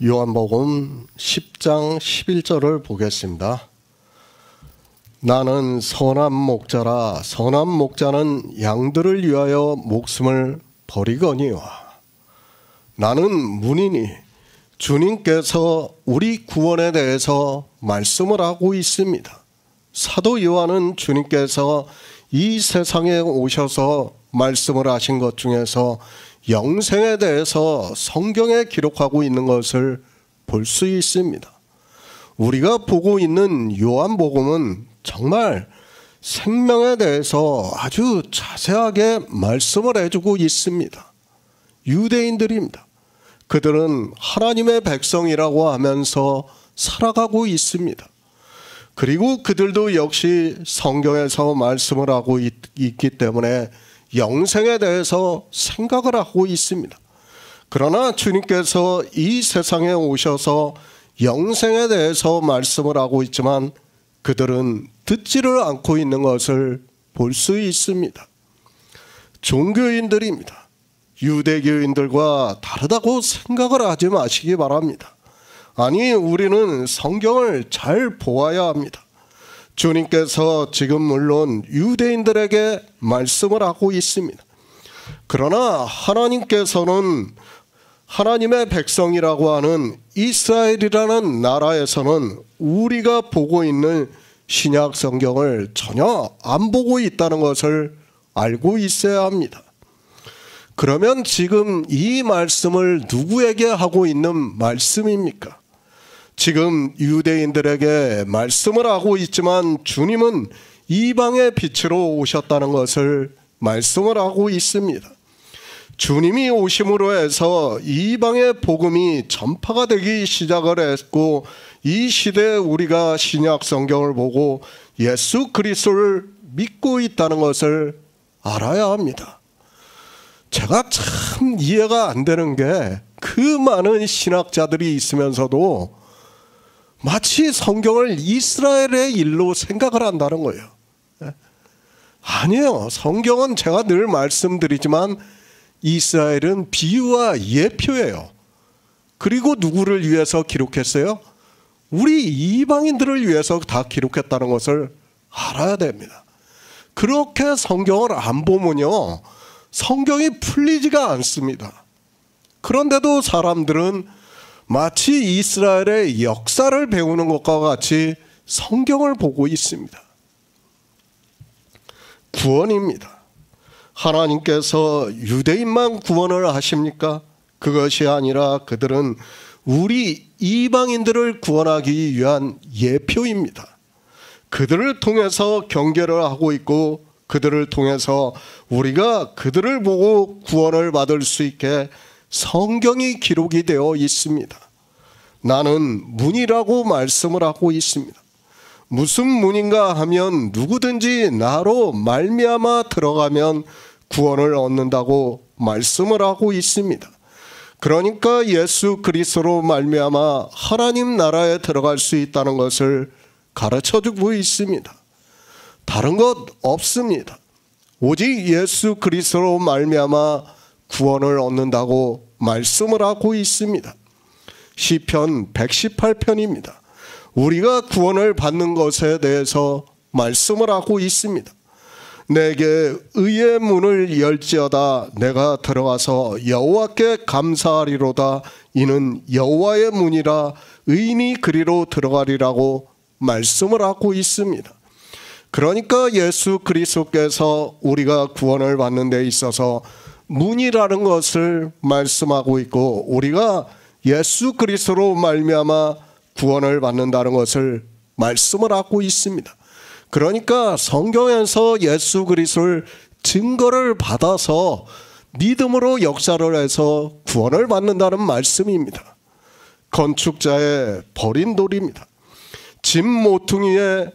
요한복음 10장 11절을 보겠습니다. 나는 선한 목자라 선한 목자는 양들을 위하여 목숨을 버리거니와. 나는 문이니 주님께서 우리 구원에 대해서 말씀을 하고 있습니다. 사도 요한은 주님께서 이 세상에 오셔서 말씀을 하신 것 중에서 영생에 대해서 성경에 기록하고 있는 것을 볼 수 있습니다. 우리가 보고 있는 요한복음은 정말 생명에 대해서 아주 자세하게 말씀을 해주고 있습니다. 유대인들입니다. 그들은 하나님의 백성이라고 하면서 살아가고 있습니다. 그리고 그들도 역시 성경에서 말씀을 하고 있기 때문에 영생에 대해서 생각을 하고 있습니다. 그러나 주님께서 이 세상에 오셔서 영생에 대해서 말씀을 하고 있지만 그들은 듣지를 않고 있는 것을 볼 수 있습니다. 종교인들입니다. 유대교인들과 다르다고 생각을 하지 마시기 바랍니다. 아니, 우리는 성경을 잘 보아야 합니다. 주님께서 지금 물론 유대인들에게 말씀을 하고 있습니다. 그러나 하나님께서는 하나님의 백성이라고 하는 이스라엘이라는 나라에서는 우리가 보고 있는 신약 성경을 전혀 안 보고 있다는 것을 알고 있어야 합니다. 그러면 지금 이 말씀을 누구에게 하고 있는 말씀입니까? 지금 유대인들에게 말씀을 하고 있지만 주님은 이방의 빛으로 오셨다는 것을 말씀을 하고 있습니다. 주님이 오심으로 해서 이방의 복음이 전파가 되기 시작을 했고, 이 시대에 우리가 신약 성경을 보고 예수 그리스도를 믿고 있다는 것을 알아야 합니다. 제가 참 이해가 안 되는 게 그 많은 신학자들이 있으면서도 마치 성경을 이스라엘의 일로 생각을 한다는 거예요. 아니에요. 성경은 제가 늘 말씀드리지만 이스라엘은 비유와 예표예요. 그리고 누구를 위해서 기록했어요? 우리 이방인들을 위해서 다 기록했다는 것을 알아야 됩니다. 그렇게 성경을 안 보면요, 성경이 풀리지가 않습니다. 그런데도 사람들은 마치 이스라엘의 역사를 배우는 것과 같이 성경을 보고 있습니다. 구원입니다. 하나님께서 유대인만 구원을 하십니까? 그것이 아니라 그들은 우리 이방인들을 구원하기 위한 예표입니다. 그들을 통해서 경계를 하고 있고 그들을 통해서 우리가 그들을 보고 구원을 받을 수 있게 성경이 기록이 되어 있습니다. 나는 문이라고 말씀을 하고 있습니다. 무슨 문인가 하면 누구든지 나로 말미암아 들어가면 구원을 얻는다고 말씀을 하고 있습니다. 그러니까 예수 그리스도로 말미암아 하나님 나라에 들어갈 수 있다는 것을 가르쳐주고 있습니다. 다른 것 없습니다. 오직 예수 그리스도로 말미암아 구원을 얻는다고 말씀을 하고 있습니다. 시편 118편입니다. 우리가 구원을 받는 것에 대해서 말씀을 하고 있습니다. 내게 의의 문을 열지어다 내가 들어가서 여호와께 감사하리로다 이는 여호와의 문이라 의인이 그리로 들어가리라고 말씀을 하고 있습니다. 그러니까 예수 그리스도께서 우리가 구원을 받는 데 있어서 문이라는 것을 말씀하고 있고 우리가 예수 그리스도로 말미암아 구원을 받는다는 것을 말씀을 하고 있습니다. 그러니까 성경에서 예수 그리스도를 증거를 받아서 믿음으로 역사를 해서 구원을 받는다는 말씀입니다. 건축자의 버린 돌입니다. 집 모퉁이의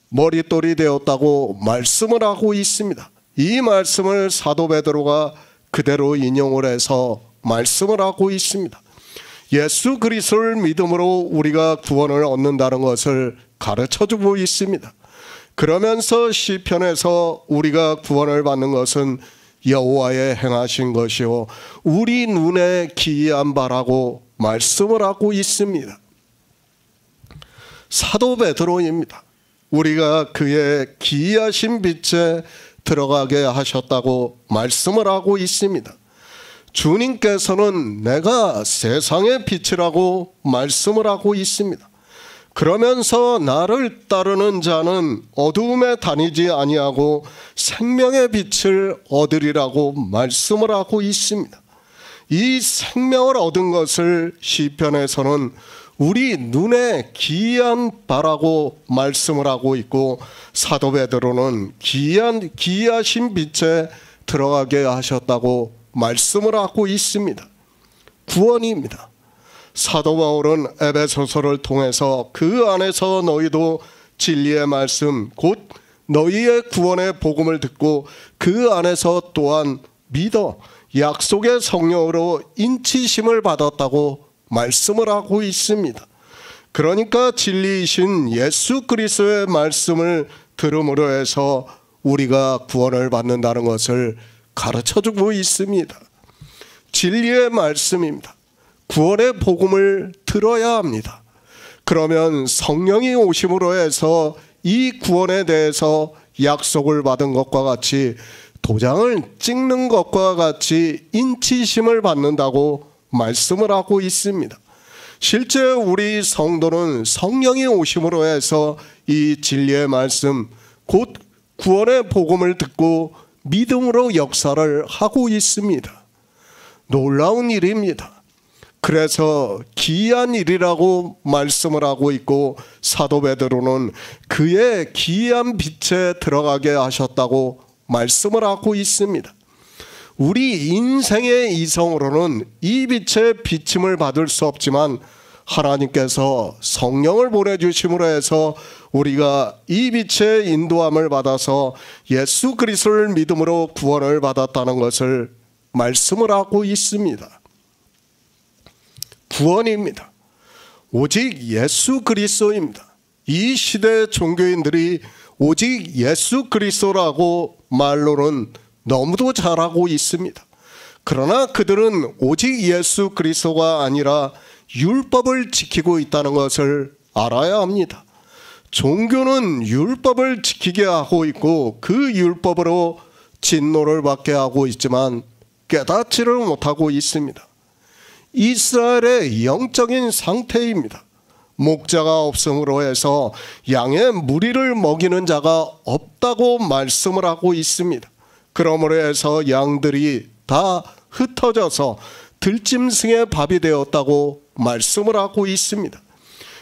머릿돌이 되었다고 말씀을 하고 있습니다. 이 말씀을 사도 베드로가 그대로 인용을 해서 말씀을 하고 있습니다. 예수 그리스도를 믿음으로 우리가 구원을 얻는다는 것을 가르쳐주고 있습니다. 그러면서 시편에서 우리가 구원을 받는 것은 여호와의 행하신 것이요 우리 눈에 기이한 바라고 말씀을 하고 있습니다. 사도 베드로입니다. 우리가 그의 기이하신 빛에 들어가게 하셨다고 말씀을 하고 있습니다. 주님께서는 내가 세상의 빛이라고 말씀을 하고 있습니다. 그러면서 나를 따르는 자는 어두움에 다니지 아니하고 생명의 빛을 얻으리라고 말씀을 하고 있습니다. 이 생명을 얻은 것을 시편에서는 우리 눈에 기이한 바라고 말씀을 하고 있고, 사도 베드로는 기이하신 빛에 들어가게 하셨다고 말씀을 하고 있습니다. 구원입니다. 사도 바울은 에베소서를 통해서 그 안에서 너희도 진리의 말씀 곧 너희의 구원의 복음을 듣고 그 안에서 또한 믿어 약속의 성령으로 인치심을 받았다고 말씀을 하고 있습니다. 그러니까 진리이신 예수 그리스도의 말씀을 들음으로 해서 우리가 구원을 받는다는 것을 가르쳐주고 있습니다. 진리의 말씀입니다. 구원의 복음을 들어야 합니다. 그러면 성령이 오심으로 해서 이 구원에 대해서 약속을 받은 것과 같이 도장을 찍는 것과 같이 인치심을 받는다고 말씀을 하고 있습니다. 실제 우리 성도는 성령이 오심으로 해서 이 진리의 말씀 곧 구원의 복음을 듣고 믿음으로 역사를 하고 있습니다. 놀라운 일입니다. 그래서 기이한 일이라고 말씀을 하고 있고, 사도 베드로는 그의 기이한 빛에 들어가게 하셨다고 말씀을 하고 있습니다. 우리 인생의 이성으로는 이 빛의 비침을 받을 수 없지만 하나님께서 성령을 보내주심으로 해서 우리가 이 빛의 인도함을 받아서 예수 그리스도를 믿음으로 구원을 받았다는 것을 말씀을 하고 있습니다. 구원입니다. 오직 예수 그리스도입니다. 이 시대 종교인들이 오직 예수 그리스도라고 말로는 너무도 잘하고 있습니다. 그러나 그들은 오직 예수 그리스도가 아니라 율법을 지키고 있다는 것을 알아야 합니다. 종교는 율법을 지키게 하고 있고 그 율법으로 진노를 받게 하고 있지만 깨닫지를 못하고 있습니다. 이스라엘의 영적인 상태입니다. 목자가 없음으로 해서 양의 무리를 먹이는 자가 없다고 말씀을 하고 있습니다. 그러므로 해서 양들이 다 흩어져서 들짐승의 밥이 되었다고 말씀을 하고 있습니다.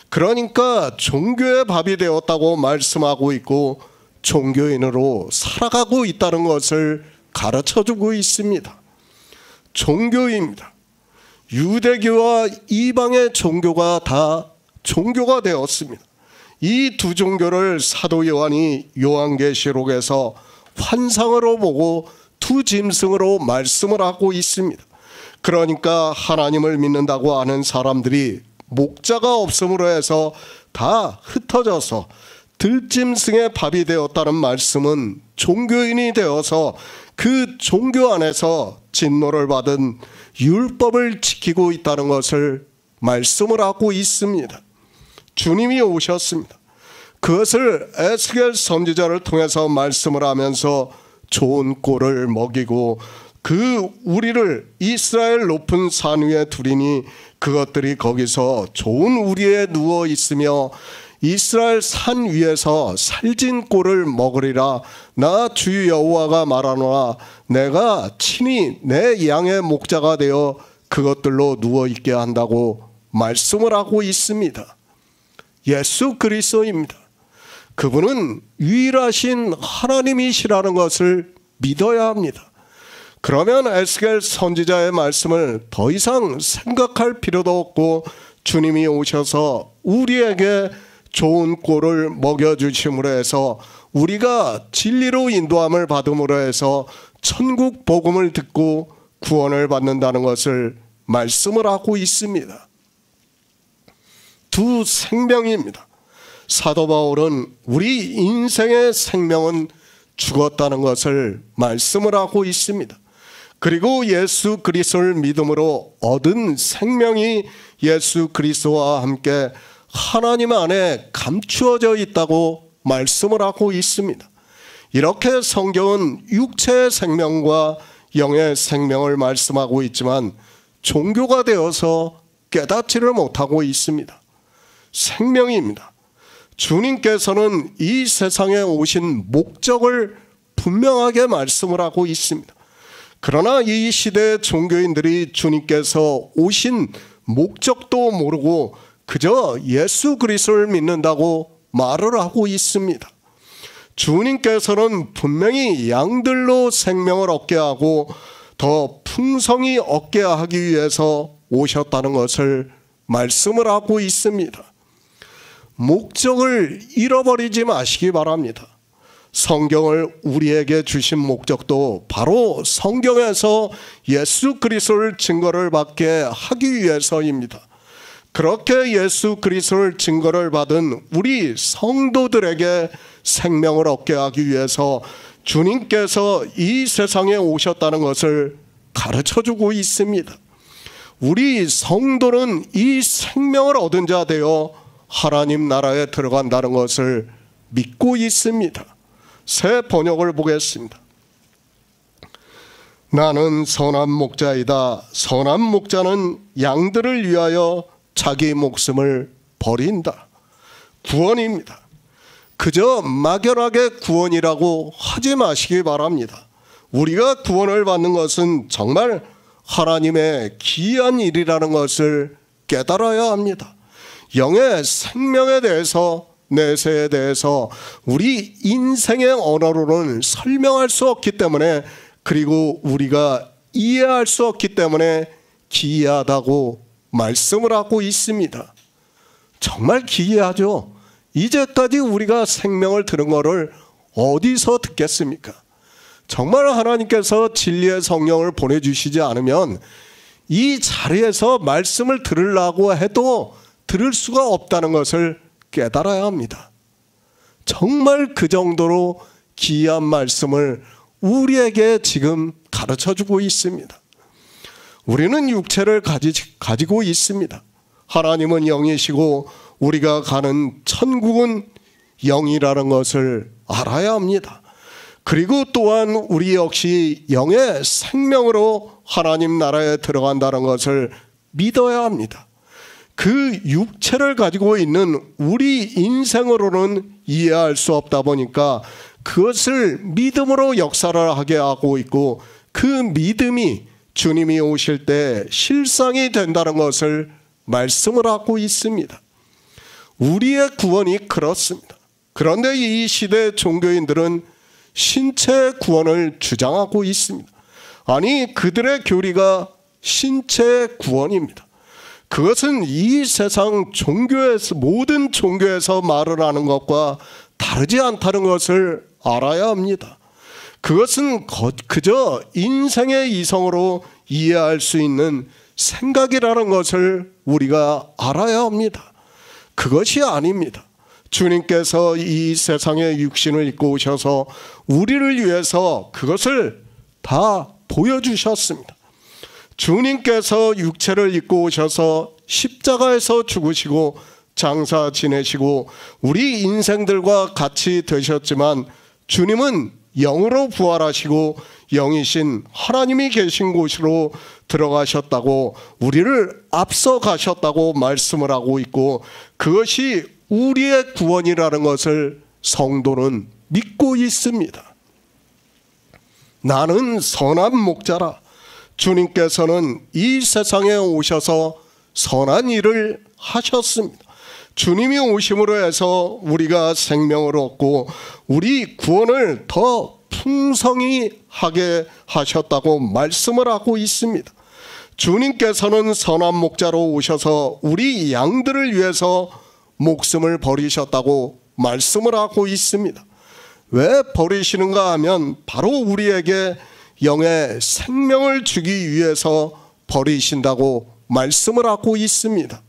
그러니까 종교의 밥이 되었다고 말씀하고 있고 종교인으로 살아가고 있다는 것을 가르쳐주고 있습니다. 종교입니다. 유대교와 이방의 종교가 다 종교가 되었습니다. 이 두 종교를 사도 요한이 요한계시록에서 환상으로 보고 두 짐승으로 말씀을 하고 있습니다. 그러니까 하나님을 믿는다고 하는 사람들이 목자가 없음으로 해서 다 흩어져서 들짐승의 밥이 되었다는 말씀은 종교인이 되어서 그 종교 안에서 진노를 받은 율법을 지키고 있다는 것을 말씀을 하고 있습니다. 주님이 오셨습니다. 그것을 에스겔 선지자를 통해서 말씀을 하면서 좋은 꼴을 먹이고 그 우리를 이스라엘 높은 산 위에 두리니 그것들이 거기서 좋은 우리에 누워 있으며 이스라엘 산 위에서 살진 꼴을 먹으리라. 나 주 여호와가 말하노라. 내가 친히 내 양의 목자가 되어 그것들로 누워 있게 한다고 말씀을 하고 있습니다. 예수 그리스도입니다. 그분은 유일하신 하나님이시라는 것을 믿어야 합니다. 그러면 에스겔 선지자의 말씀을 더 이상 생각할 필요도 없고 주님이 오셔서 우리에게 좋은 꼴을 먹여주심으로 해서 우리가 진리로 인도함을 받음으로 해서 천국 복음을 듣고 구원을 받는다는 것을 말씀을 하고 있습니다. 두 생명입니다. 사도 바울은 우리 인생의 생명은 죽었다는 것을 말씀을 하고 있습니다. 그리고 예수 그리스도를 믿음으로 얻은 생명이 예수 그리스도와 함께 하나님 안에 감추어져 있다고 말씀을 하고 있습니다. 이렇게 성경은 육체의 생명과 영의 생명을 말씀하고 있지만 종교가 되어서 깨닫지를 못하고 있습니다. 생명입니다. 주님께서는 이 세상에 오신 목적을 분명하게 말씀을 하고 있습니다. 그러나 이 시대의 종교인들이 주님께서 오신 목적도 모르고 그저 예수 그리스도를 믿는다고 말을 하고 있습니다. 주님께서는 분명히 양들로 생명을 얻게 하고 더 풍성히 얻게 하기 위해서 오셨다는 것을 말씀을 하고 있습니다. 목적을 잃어버리지 마시기 바랍니다. 성경을 우리에게 주신 목적도 바로 성경에서 예수 그리스도를 증거를 받게 하기 위해서입니다. 그렇게 예수 그리스도를 증거를 받은 우리 성도들에게 생명을 얻게 하기 위해서 주님께서 이 세상에 오셨다는 것을 가르쳐주고 있습니다. 우리 성도는 이 생명을 얻은 자 되어 하나님 나라에 들어간다는 것을 믿고 있습니다. 새 번역을 보겠습니다. 나는 선한 목자이다. 선한 목자는 양들을 위하여 자기 목숨을 버린다. 구원입니다. 그저 막연하게 구원이라고 하지 마시기 바랍니다. 우리가 구원을 받는 것은 정말 하나님의 기이한 일이라는 것을 깨달아야 합니다. 영의 생명에 대해서, 내세에 대해서 우리 인생의 언어로는 설명할 수 없기 때문에, 그리고 우리가 이해할 수 없기 때문에 기이하다고 말씀을 하고 있습니다. 정말 기이하죠. 이제까지 우리가 생명을 들은 것을 어디서 듣겠습니까? 정말 하나님께서 진리의 성령을 보내주시지 않으면 이 자리에서 말씀을 들으려고 해도 들을 수가 없다는 것을 깨달아야 합니다. 정말 그 정도로 기이한 말씀을 우리에게 지금 가르쳐주고 있습니다. 우리는 육체를 가지고 있습니다. 하나님은 영이시고 우리가 가는 천국은 영이라는 것을 알아야 합니다. 그리고 또한 우리 역시 영의 생명으로 하나님 나라에 들어간다는 것을 믿어야 합니다. 그 육체를 가지고 있는 우리 인생으로는 이해할 수 없다 보니까 그것을 믿음으로 역사를 하게 하고 있고, 그 믿음이 주님이 오실 때 실상이 된다는 것을 말씀을 하고 있습니다. 우리의 구원이 그렇습니다. 그런데 이 시대 종교인들은 신체 구원을 주장하고 있습니다. 아니, 그들의 교리가 신체 구원입니다. 그것은 이 세상 종교에서, 모든 종교에서 말을 하는 것과 다르지 않다는 것을 알아야 합니다. 그것은 그저 인생의 이성으로 이해할 수 있는 생각이라는 것을 우리가 알아야 합니다. 그것이 아닙니다. 주님께서 이 세상에 육신을 입고 오셔서 우리를 위해서 그것을 다 보여주셨습니다. 주님께서 육체를 입고 오셔서 십자가에서 죽으시고 장사 지내시고 우리 인생들과 같이 되셨지만, 주님은 영으로 부활하시고 영이신 하나님이 계신 곳으로 들어가셨다고, 우리를 앞서 가셨다고 말씀을 하고 있고, 그것이 우리의 구원이라는 것을 성도는 믿고 있습니다. 나는 선한 목자라. 주님께서는 이 세상에 오셔서 선한 일을 하셨습니다. 주님이 오심으로 해서 우리가 생명을 얻고 우리 구원을 더 풍성히 하게 하셨다고 말씀을 하고 있습니다. 주님께서는 선한 목자로 오셔서 우리 양들을 위해서 목숨을 버리셨다고 말씀을 하고 있습니다. 왜 버리시는가 하면 바로 우리에게 영의 생명을 주기 위해서 버리신다고 말씀을 하고 있습니다.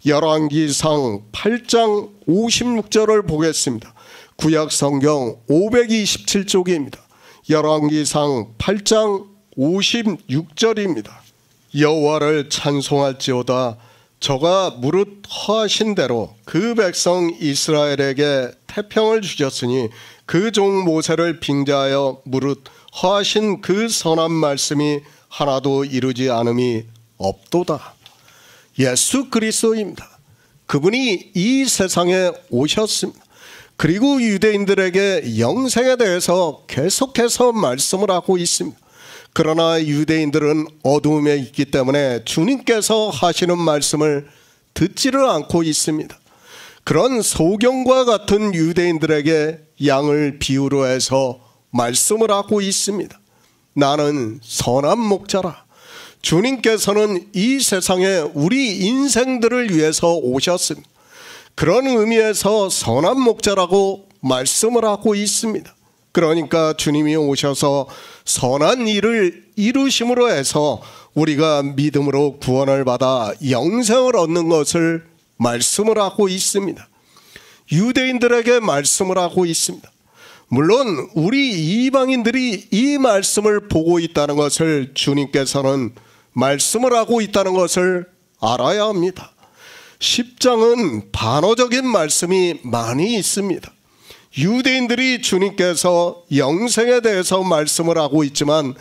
열왕기상 8장 56절을 보겠습니다. 구약 성경 527쪽입니다. 열왕기상 8장 56절입니다. 여호와를 찬송할지어다. 저가 무릇 허하신 대로 그 백성 이스라엘에게 태평을 주셨으니 그 종 모세를 빙자하여 무릇 허하신 그 선한 말씀이 하나도 이루지 않음이 없도다. 예수 그리스도입니다. 그분이 이 세상에 오셨습니다. 그리고 유대인들에게 영생에 대해서 계속해서 말씀을 하고 있습니다. 그러나 유대인들은 어두움에 있기 때문에 주님께서 하시는 말씀을 듣지를 않고 있습니다. 그런 소경과 같은 유대인들에게 양을 비유로 해서 말씀을 하고 있습니다. 나는 선한 목자라. 주님께서는 이 세상에 우리 인생들을 위해서 오셨습니다. 그런 의미에서 선한 목자라고 말씀을 하고 있습니다. 그러니까 주님이 오셔서 선한 일을 이루심으로 해서 우리가 믿음으로 구원을 받아 영생을 얻는 것을 말씀을 하고 있습니다. 유대인들에게 말씀을 하고 있습니다. 물론 우리 이방인들이 이 말씀을 보고 있다는 것을 주님께서는 말씀을 하고 있다는 것을 알아야 합니다. 10장은 반어적인 말씀이 많이 있습니다. 유대인들이 주님께서 영생에 대해서 말씀을 하고 있지만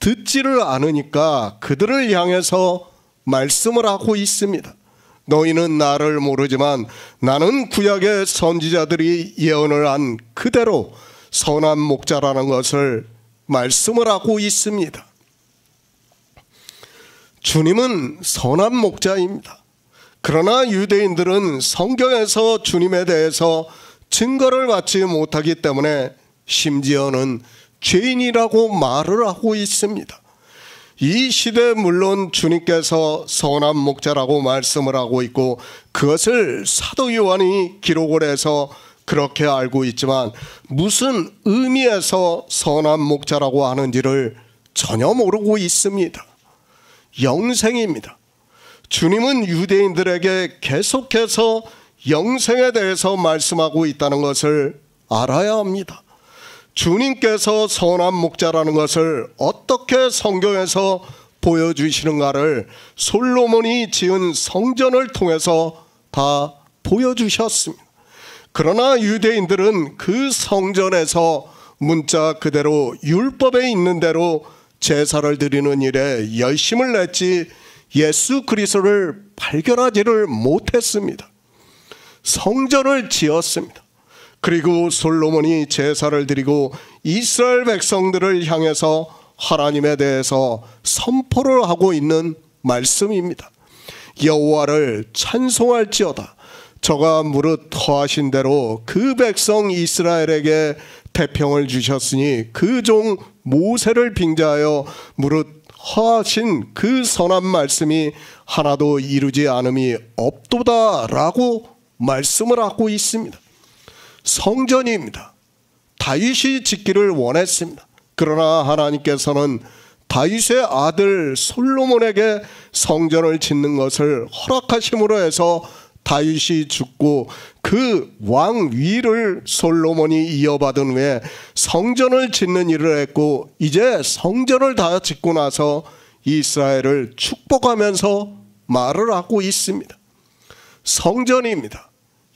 듣지를 않으니까 그들을 향해서 말씀을 하고 있습니다. 너희는 나를 모르지만 나는 구약의 선지자들이 예언을 한 그대로 선한 목자라는 것을 말씀을 하고 있습니다. 주님은 선한 목자입니다. 그러나 유대인들은 성경에서 주님에 대해서 증거를 받지 못하기 때문에 심지어는 죄인이라고 말을 하고 있습니다. 이 시대에 물론 주님께서 선한 목자라고 말씀을 하고 있고 그것을 사도 요한이 기록을 해서 그렇게 알고 있지만 무슨 의미에서 선한 목자라고 하는지를 전혀 모르고 있습니다. 영생입니다. 주님은 유대인들에게 계속해서 영생에 대해서 말씀하고 있다는 것을 알아야 합니다. 주님께서 선한 목자라는 것을 어떻게 성경에서 보여주시는가를 솔로몬이 지은 성전을 통해서 다 보여주셨습니다. 그러나 유대인들은 그 성전에서 문자 그대로 율법에 있는 대로 제사를 드리는 일에 열심을 냈지 예수 그리스도를 발견하지를 못했습니다. 성전을 지었습니다. 그리고 솔로몬이 제사를 드리고 이스라엘 백성들을 향해서 하나님에 대해서 선포를 하고 있는 말씀입니다. 여호와를 찬송할지어다. 저가 무릇 허하신 대로 그 백성 이스라엘에게 태평을 주셨으니 그 종 모세를 빙자하여 무릇 허하신 그 선한 말씀이 하나도 이루지 않음이 없도다라고 말씀을 하고 있습니다. 성전입니다. 다윗이 짓기를 원했습니다. 그러나 하나님께서는 다윗의 아들 솔로몬에게 성전을 짓는 것을 허락하심으로 해서 다윗이 죽고 그 왕 위를 솔로몬이 이어받은 후에 성전을 짓는 일을 했고 이제 성전을 다 짓고 나서 이스라엘을 축복하면서 말을 하고 있습니다. 성전입니다.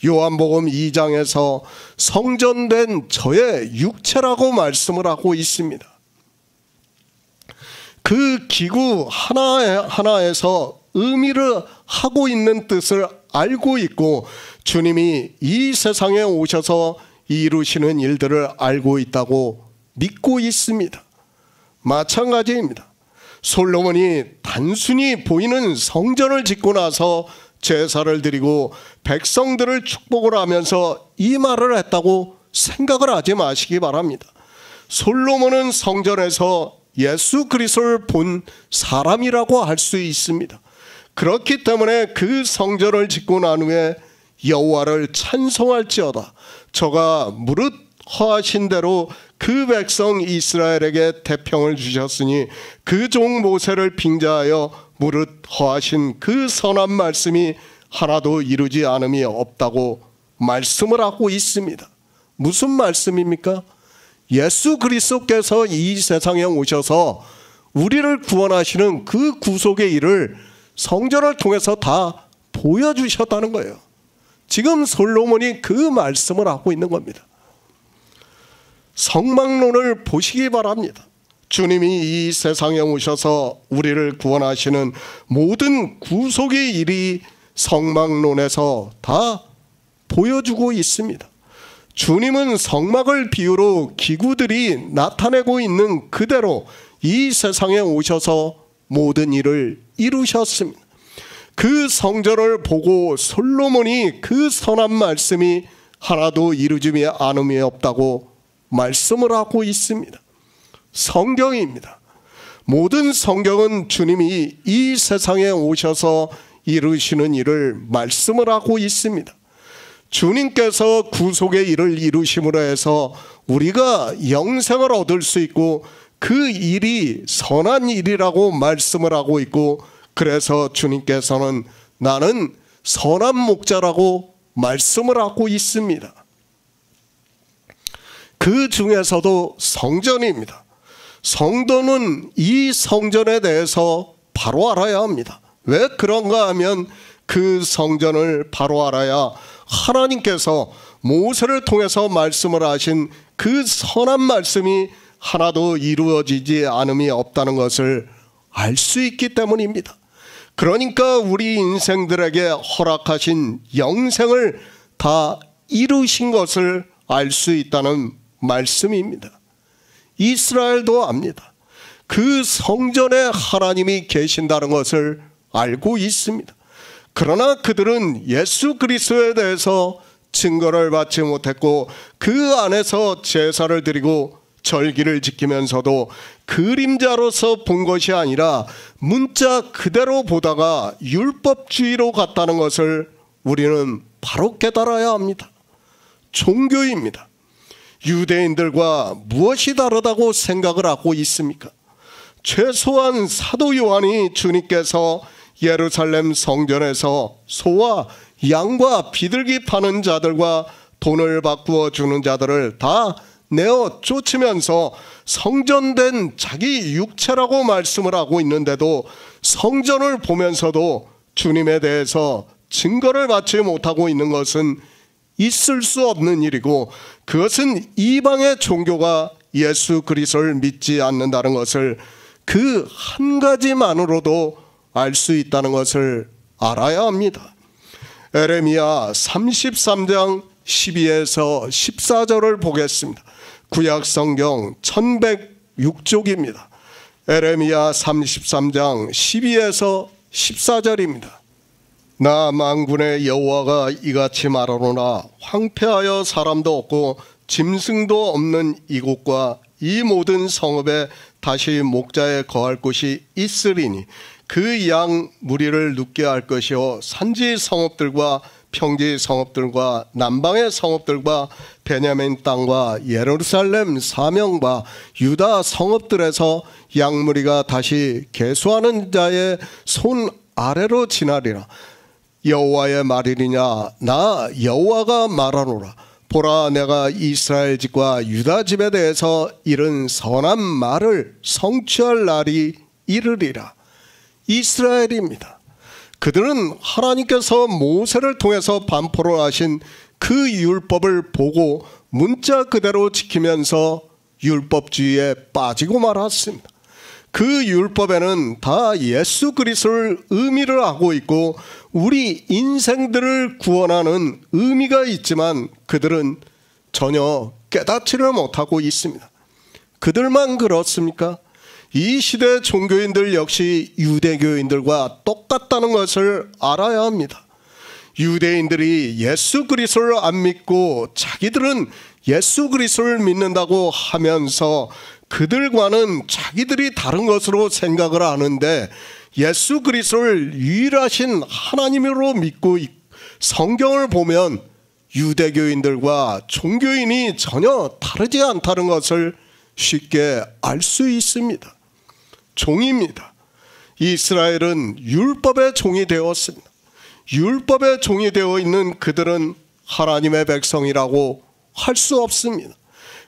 요한복음 2장에서 성전된 저의 육체라고 말씀을 하고 있습니다. 그 기구 하나하나에서 의미를 하고 있는 뜻을 알고 있고 주님이 이 세상에 오셔서 이루시는 일들을 알고 있다고 믿고 있습니다. 마찬가지입니다. 솔로몬이 단순히 보이는 성전을 짓고 나서 제사를 드리고 백성들을 축복을 하면서 이 말을 했다고 생각을 하지 마시기 바랍니다. 솔로몬은 성전에서 예수 그리스도를 본 사람이라고 할 수 있습니다. 그렇기 때문에 그 성전을 짓고 난 후에 여호와를 찬송할지어다. 저가 무릇 허하신 대로 그 백성 이스라엘에게 태평을 주셨으니 그 종 모세를 빙자하여 무릇 허하신 그 선한 말씀이 하나도 이루지 않음이 없다고 말씀을 하고 있습니다. 무슨 말씀입니까? 예수 그리스도께서 이 세상에 오셔서 우리를 구원하시는 그 구속의 일을 성전을 통해서 다 보여주셨다는 거예요. 지금 솔로몬이 그 말씀을 하고 있는 겁니다. 성막론을 보시기 바랍니다. 주님이 이 세상에 오셔서 우리를 구원하시는 모든 구속의 일이 성막론에서 다 보여주고 있습니다. 주님은 성막을 비유로 기구들이 나타내고 있는 그대로 이 세상에 오셔서 모든 일을 이루셨습니다. 그 성전을 보고 솔로몬이 그 선한 말씀이 하나도 이루어짐이 않음이 없다고 말씀을 하고 있습니다. 성경입니다. 모든 성경은 주님이 이 세상에 오셔서 이루시는 일을 말씀을 하고 있습니다. 주님께서 구속의 일을 이루심으로 해서 우리가 영생을 얻을 수 있고 그 일이 선한 일이라고 말씀을 하고 있고, 그래서 주님께서는 나는 선한 목자라고 말씀을 하고 있습니다. 그 중에서도 성전입니다. 성도는 이 성전에 대해서 바로 알아야 합니다. 왜 그런가 하면 그 성전을 바로 알아야 하나님께서 모세를 통해서 말씀을 하신 그 선한 말씀이 하나도 이루어지지 않음이 없다는 것을 알 수 있기 때문입니다. 그러니까 우리 인생들에게 허락하신 영생을 다 이루신 것을 알 수 있다는 말씀입니다. 이스라엘도 압니다. 그 성전에 하나님이 계신다는 것을 알고 있습니다. 그러나 그들은 예수 그리스도에 대해서 증거를 받지 못했고 그 안에서 제사를 드리고 절기를 지키면서도 그림자로서 본 것이 아니라 문자 그대로 보다가 율법주의로 갔다는 것을 우리는 바로 깨달아야 합니다. 종교입니다. 유대인들과 무엇이 다르다고 생각을 하고 있습니까? 최소한 사도 요한이 주님께서 예루살렘 성전에서 소와 양과 비둘기 파는 자들과 돈을 바꾸어 주는 자들을 다 내어 쫓으면서 성전된 자기 육체라고 말씀을 하고 있는데도 성전을 보면서도 주님에 대해서 증거를 받지 못하고 있는 것은 있을 수 없는 일이고, 그것은 이방의 종교가 예수 그리스도를 믿지 않는다는 것을 그 한 가지만으로도 알 수 있다는 것을 알아야 합니다. 에레미야 33장 12에서 14절을 보겠습니다. 구약성경 1106쪽입니다. 에레미야 33장 12에서 14절입니다. 나 만군의 여호와가 이같이 말하노라. 황폐하여 사람도 없고 짐승도 없는 이곳과 이 모든 성읍에 다시 목자에 거할 곳이 있으리니 그 양 무리를 눕게 할 것이요 산지 성읍들과 평지 성읍들과 남방의 성읍들과 베냐민 땅과 예루살렘 사명과 유다 성읍들에서 양무리가 다시 계수하는 자의 손 아래로 지나리라. 여호와의 말이니냐? 나 여호와가 말하노라. 보라, 내가 이스라엘 집과 유다 집에 대해서 이른 선한 말을 성취할 날이 이르리라. 이스라엘입니다. 그들은 하나님께서 모세를 통해서 반포를 하신 그 율법을 보고 문자 그대로 지키면서 율법주의에 빠지고 말았습니다. 그 율법에는 다 예수 그리스도를 의미를 하고 있고 우리 인생들을 구원하는 의미가 있지만 그들은 전혀 깨닫지를 못하고 있습니다. 그들만 그렇습니까? 이 시대 종교인들 역시 유대교인들과 똑같다는 것을 알아야 합니다. 유대인들이 예수 그리스도를 안 믿고 자기들은 예수 그리스도를 믿는다고 하면서 그들과는 자기들이 다른 것으로 생각을 하는데 예수 그리스도를 유일하신 하나님으로 믿고 성경을 보면 유대교인들과 종교인이 전혀 다르지 않다는 것을 쉽게 알 수 있습니다. 종입니다. 이스라엘은 율법의 종이 되었습니다. 율법의 종이 되어 있는 그들은 하나님의 백성이라고 할 수 없습니다.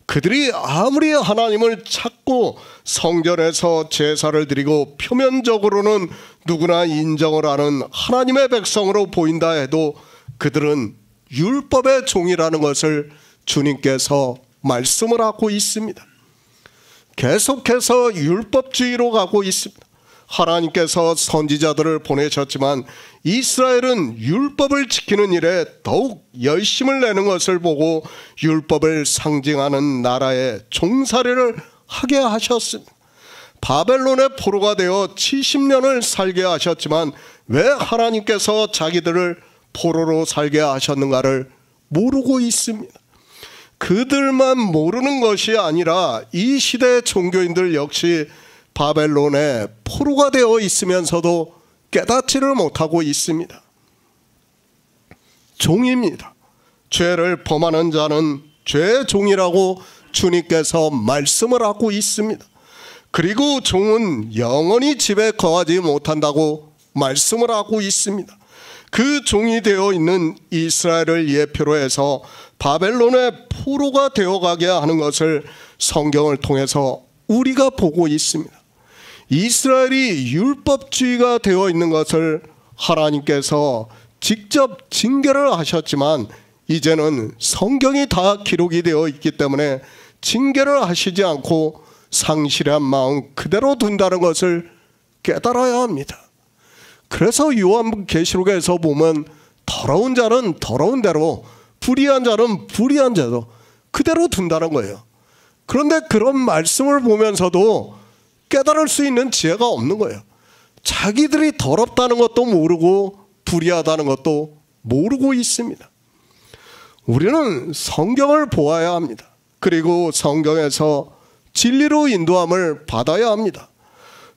그들이 아무리 하나님을 찾고 성전에서 제사를 드리고 표면적으로는 누구나 인정을 하는 하나님의 백성으로 보인다 해도 그들은 율법의 종이라는 것을 주님께서 말씀을 하고 있습니다. 계속해서 율법주의로 가고 있습니다. 하나님께서 선지자들을 보내셨지만 이스라엘은 율법을 지키는 일에 더욱 열심을 내는 것을 보고 율법을 상징하는 나라의 종살이를 하게 하셨습니다. 바벨론의 포로가 되어 70년을 살게 하셨지만 왜 하나님께서 자기들을 포로로 살게 하셨는가를 모르고 있습니다. 그들만 모르는 것이 아니라 이 시대의 종교인들 역시 바벨론의 포로가 되어 있으면서도 깨닫지를 못하고 있습니다. 종입니다. 죄를 범하는 자는 죄의 종이라고 주님께서 말씀을 하고 있습니다. 그리고 종은 영원히 집에 거하지 못한다고 말씀을 하고 있습니다. 그 종이 되어 있는 이스라엘을 예표로 해서 바벨론의 포로가 되어가게 하는 것을 성경을 통해서 우리가 보고 있습니다. 이스라엘이 율법주의가 되어 있는 것을 하나님께서 직접 징계를 하셨지만 이제는 성경이 다 기록이 되어 있기 때문에 징계를 하시지 않고 상실한 마음 그대로 둔다는 것을 깨달아야 합니다. 그래서 요한계시록에서 보면 더러운 자는 더러운 대로, 불의한 자는 불의한 자도 그대로 둔다는 거예요. 그런데 그런 말씀을 보면서도 깨달을 수 있는 지혜가 없는 거예요. 자기들이 더럽다는 것도 모르고 불의하다는 것도 모르고 있습니다. 우리는 성경을 보아야 합니다. 그리고 성경에서 진리로 인도함을 받아야 합니다.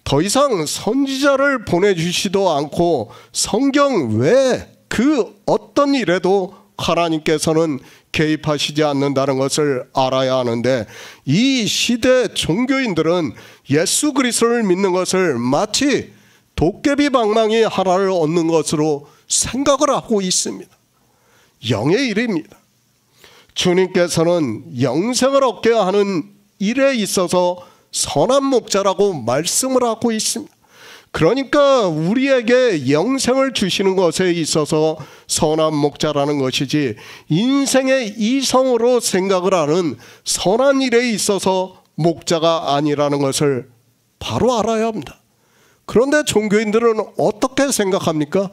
더 이상 선지자를 보내주시도 않고 성경 외에 그 어떤 일에도 하나님께서는 개입하시지 않는다는 것을 알아야 하는데, 이 시대 종교인들은 예수 그리스도를 믿는 것을 마치 도깨비 방망이 하나를 얻는 것으로 생각을 하고 있습니다. 영의 일입니다. 주님께서는 영생을 얻게 하는 일에 있어서 선한 목자라고 말씀을 하고 있습니다. 그러니까 우리에게 영생을 주시는 것에 있어서 선한 목자라는 것이지, 인생의 이성으로 생각을 하는 선한 일에 있어서 목자가 아니라는 것을 바로 알아야 합니다. 그런데 종교인들은 어떻게 생각합니까?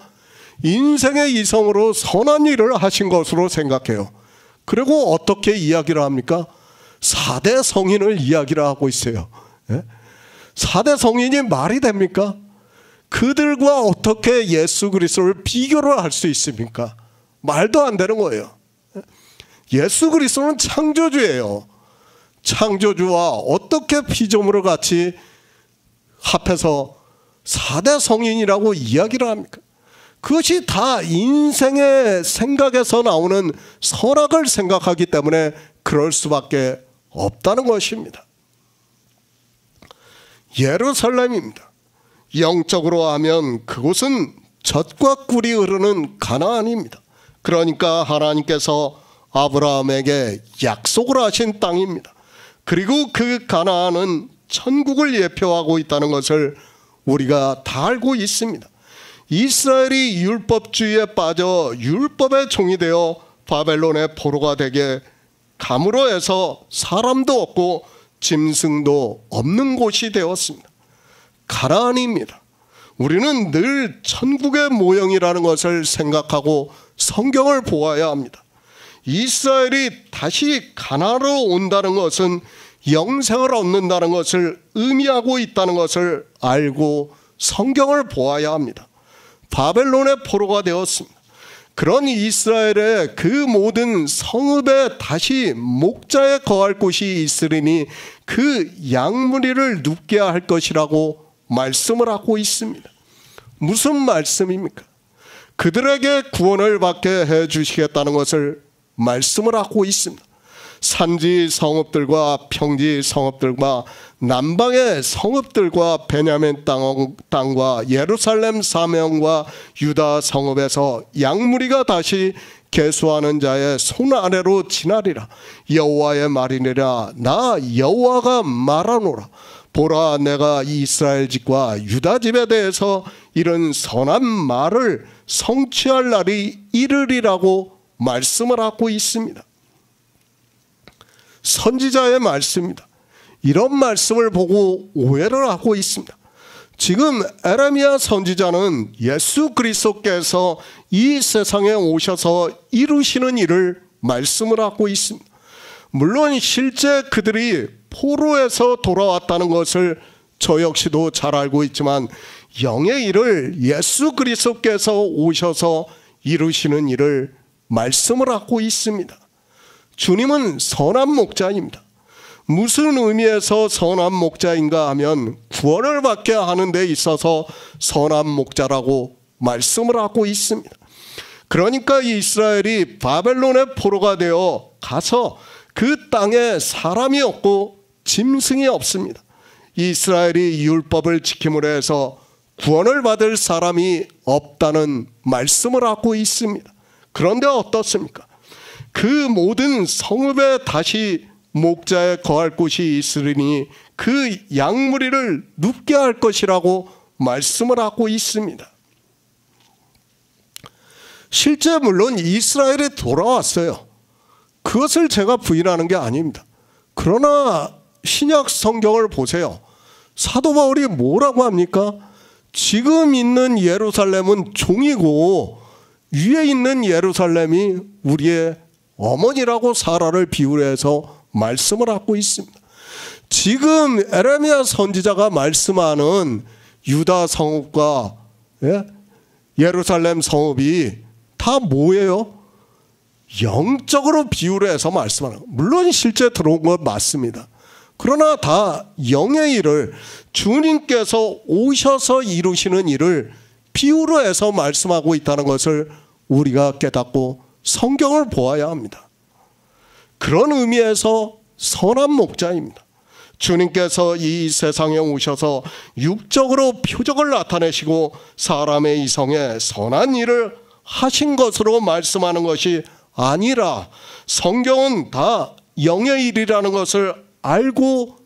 인생의 이성으로 선한 일을 하신 것으로 생각해요. 그리고 어떻게 이야기를 합니까? 4대 성인을 이야기를 하고 있어요. 4대 성인이 말이 됩니까? 그들과 어떻게 예수 그리스도를 비교를 할 수 있습니까? 말도 안 되는 거예요. 예수 그리스도는 창조주예요. 창조주와 어떻게 피조물을 같이 합해서 4대 성인이라고 이야기를 합니까? 그것이 다 인생의 생각에서 나오는 선악을 생각하기 때문에 그럴 수밖에 없다는 것입니다. 예루살렘입니다. 영적으로 하면 그곳은 젖과 꿀이 흐르는 가나안입니다. 그러니까 하나님께서 아브라함에게 약속을 하신 땅입니다. 그리고 그 가나안은 천국을 예표하고 있다는 것을 우리가 다 알고 있습니다. 이스라엘이 율법주의에 빠져 율법의 종이 되어 바벨론의 포로가 되게 감으로 해서 사람도 없고 짐승도 없는 곳이 되었습니다. 가나안입니다. 우리는 늘 천국의 모형이라는 것을 생각하고 성경을 보아야 합니다. 이스라엘이 다시 가나안으로 온다는 것은 영생을 얻는다는 것을 의미하고 있다는 것을 알고 성경을 보아야 합니다. 바벨론의 포로가 되었습니다. 그런 이스라엘의 그 모든 성읍에 다시 목자에 거할 곳이 있으리니 그 양무리를 눕게 할 것이라고 말씀을 하고 있습니다. 무슨 말씀입니까? 그들에게 구원을 받게 해주시겠다는 것을 말씀을 하고 있습니다. 산지 성읍들과 평지 성읍들과 남방의 성읍들과 베냐민 땅과 예루살렘 사명과 유다 성읍에서 양무리가 다시 계수하는 자의 손 아래로 지나리라. 여호와의 말이니라. 나 여호와가 말하노라. 보라, 내가 이스라엘 집과 유다 집에 대해서 이런 선한 말을 성취할 날이 이르리라고 말씀을 하고 있습니다. 선지자의 말씀입니다. 이런 말씀을 보고 오해를 하고 있습니다. 지금 에레미야 선지자는 예수 그리스도께서 이 세상에 오셔서 이루시는 일을 말씀을 하고 있습니다. 물론 실제 그들이 포로에서 돌아왔다는 것을 저 역시도 잘 알고 있지만, 영의 일을 예수 그리스도께서 오셔서 이루시는 일을 말씀을 하고 있습니다. 주님은 선한 목자입니다. 무슨 의미에서 선한 목자인가 하면 구원을 받게 하는 데 있어서 선한 목자라고 말씀을 하고 있습니다. 그러니까 이스라엘이 바벨론의 포로가 되어 가서 그 땅에 사람이 없고 짐승이 없습니다. 이스라엘이 율법을 지킴으로 해서 구원을 받을 사람이 없다는 말씀을 하고 있습니다. 그런데 어떻습니까? 그 모든 성읍에 다시 목자의 거할 곳이 있으리니 그 양무리를 눕게 할 것이라고 말씀을 하고 있습니다. 실제 물론 이스라엘에 돌아왔어요. 그것을 제가 부인하는 게 아닙니다. 그러나 신약 성경을 보세요. 사도 바울이 뭐라고 합니까? 지금 있는 예루살렘은 종이고 위에 있는 예루살렘이 우리의 어머니라고 사라를 비유해서 말씀을 하고 있습니다. 지금 에레미야 선지자가 말씀하는 유다 성읍과 예루살렘 성읍이 다 뭐예요? 영적으로 비유를 해서 말씀하는 거예요. 물론 실제 들어온 건 맞습니다. 그러나 다 영의 일을, 주님께서 오셔서 이루시는 일을 비유로 해서 말씀하고 있다는 것을 우리가 깨닫고 성경을 보아야 합니다. 그런 의미에서 선한 목자입니다. 주님께서 이 세상에 오셔서 육적으로 표적을 나타내시고 사람의 이성에 선한 일을 하신 것으로 말씀하는 것이 아니라, 성경은 다 영의 일이라는 것을 알고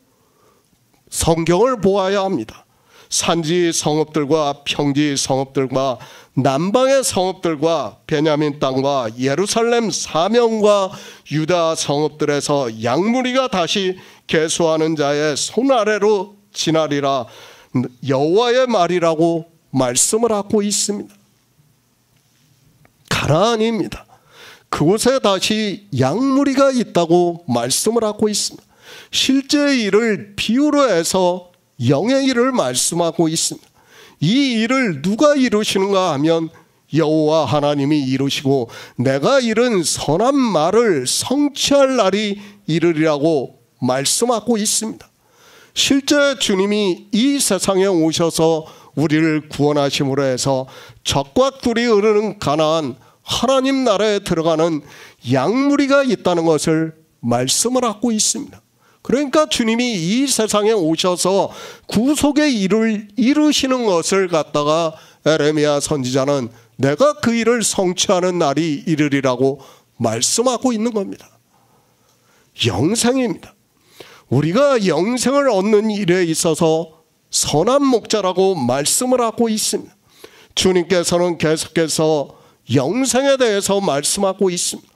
성경을 보아야 합니다. 산지 성읍들과 평지 성읍들과 남방의 성읍들과 베냐민 땅과 예루살렘 사명과 유다 성읍들에서 양무리가 다시 계수하는 자의 손 아래로 지나리라. 여호와의 말이라고 말씀을 하고 있습니다. 가나안입니다. 그곳에 다시 양무리가 있다고 말씀을 하고 있습니다. 실제 일을 비유로 해서 영의 일을 말씀하고 있습니다. 이 일을 누가 이루시는가 하면 여호와 하나님이 이루시고 내가 이룬 선한 말을 성취할 날이 이르리라고 말씀하고 있습니다. 실제 주님이 이 세상에 오셔서 우리를 구원하심으로 해서 적과 꿀이 흐르는 가나안 하나님 나라에 들어가는 양무리가 있다는 것을 말씀을 하고 있습니다. 그러니까 주님이 이 세상에 오셔서 구속의 일을 이루시는 것을 갖다가 에레미야 선지자는 내가 그 일을 성취하는 날이 이르리라고 말씀하고 있는 겁니다. 영생입니다. 우리가 영생을 얻는 일에 있어서 선한 목자라고 말씀을 하고 있습니다. 주님께서는 계속해서 영생에 대해서 말씀하고 있습니다.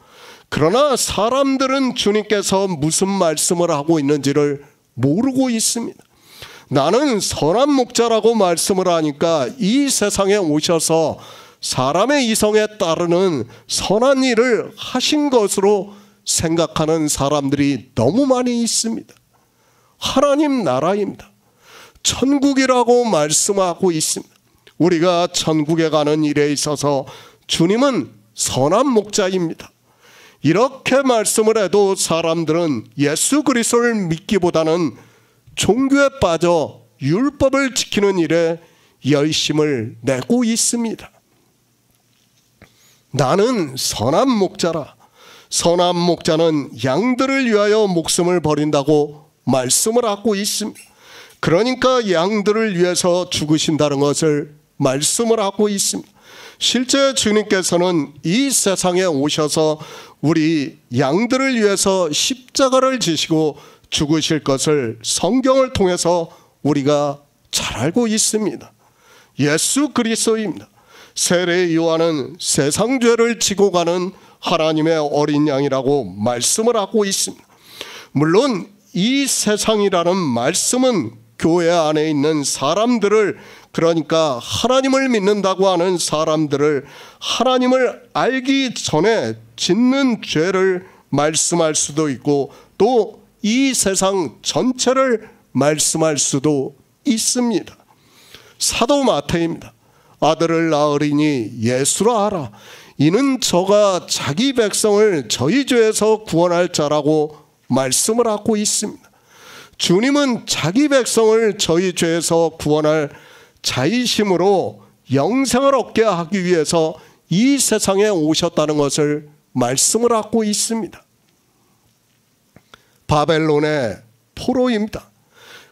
그러나 사람들은 주님께서 무슨 말씀을 하고 있는지를 모르고 있습니다. 나는 선한 목자라고 말씀을 하니까 이 세상에 오셔서 사람의 이성에 따르는 선한 일을 하신 것으로 생각하는 사람들이 너무 많이 있습니다. 하나님 나라입니다. 천국이라고 말씀하고 있습니다. 우리가 천국에 가는 일에 있어서 주님은 선한 목자입니다. 이렇게 말씀을 해도 사람들은 예수 그리스도를 믿기보다는 종교에 빠져 율법을 지키는 일에 열심을 내고 있습니다. 나는 선한 목자라. 선한 목자는 양들을 위하여 목숨을 버린다고 말씀을 하고 있습니다. 그러니까 양들을 위해서 죽으신다는 것을 말씀을 하고 있습니다. 실제 주님께서는 이 세상에 오셔서 우리 양들을 위해서 십자가를 지시고 죽으실 것을 성경을 통해서 우리가 잘 알고 있습니다. 예수 그리스도입니다. 세례 요한은 세상 죄를 지고 가는 하나님의 어린 양이라고 말씀을 하고 있습니다. 물론 이 세상이라는 말씀은 교회 안에 있는 사람들을, 그러니까 하나님을 믿는다고 하는 사람들을 하나님을 알기 전에 짓는 죄를 말씀할 수도 있고 또 이 세상 전체를 말씀할 수도 있습니다. 사도 마태입니다. 아들을 낳으리니 예수라 하라. 이는 저가 자기 백성을 저희 죄에서 구원할 자라고 말씀을 하고 있습니다. 주님은 자기 백성을 저희 죄에서 구원할 자이심으로 영생을 얻게 하기 위해서 이 세상에 오셨다는 것을 말씀을 하고 있습니다. 바벨론의 포로입니다.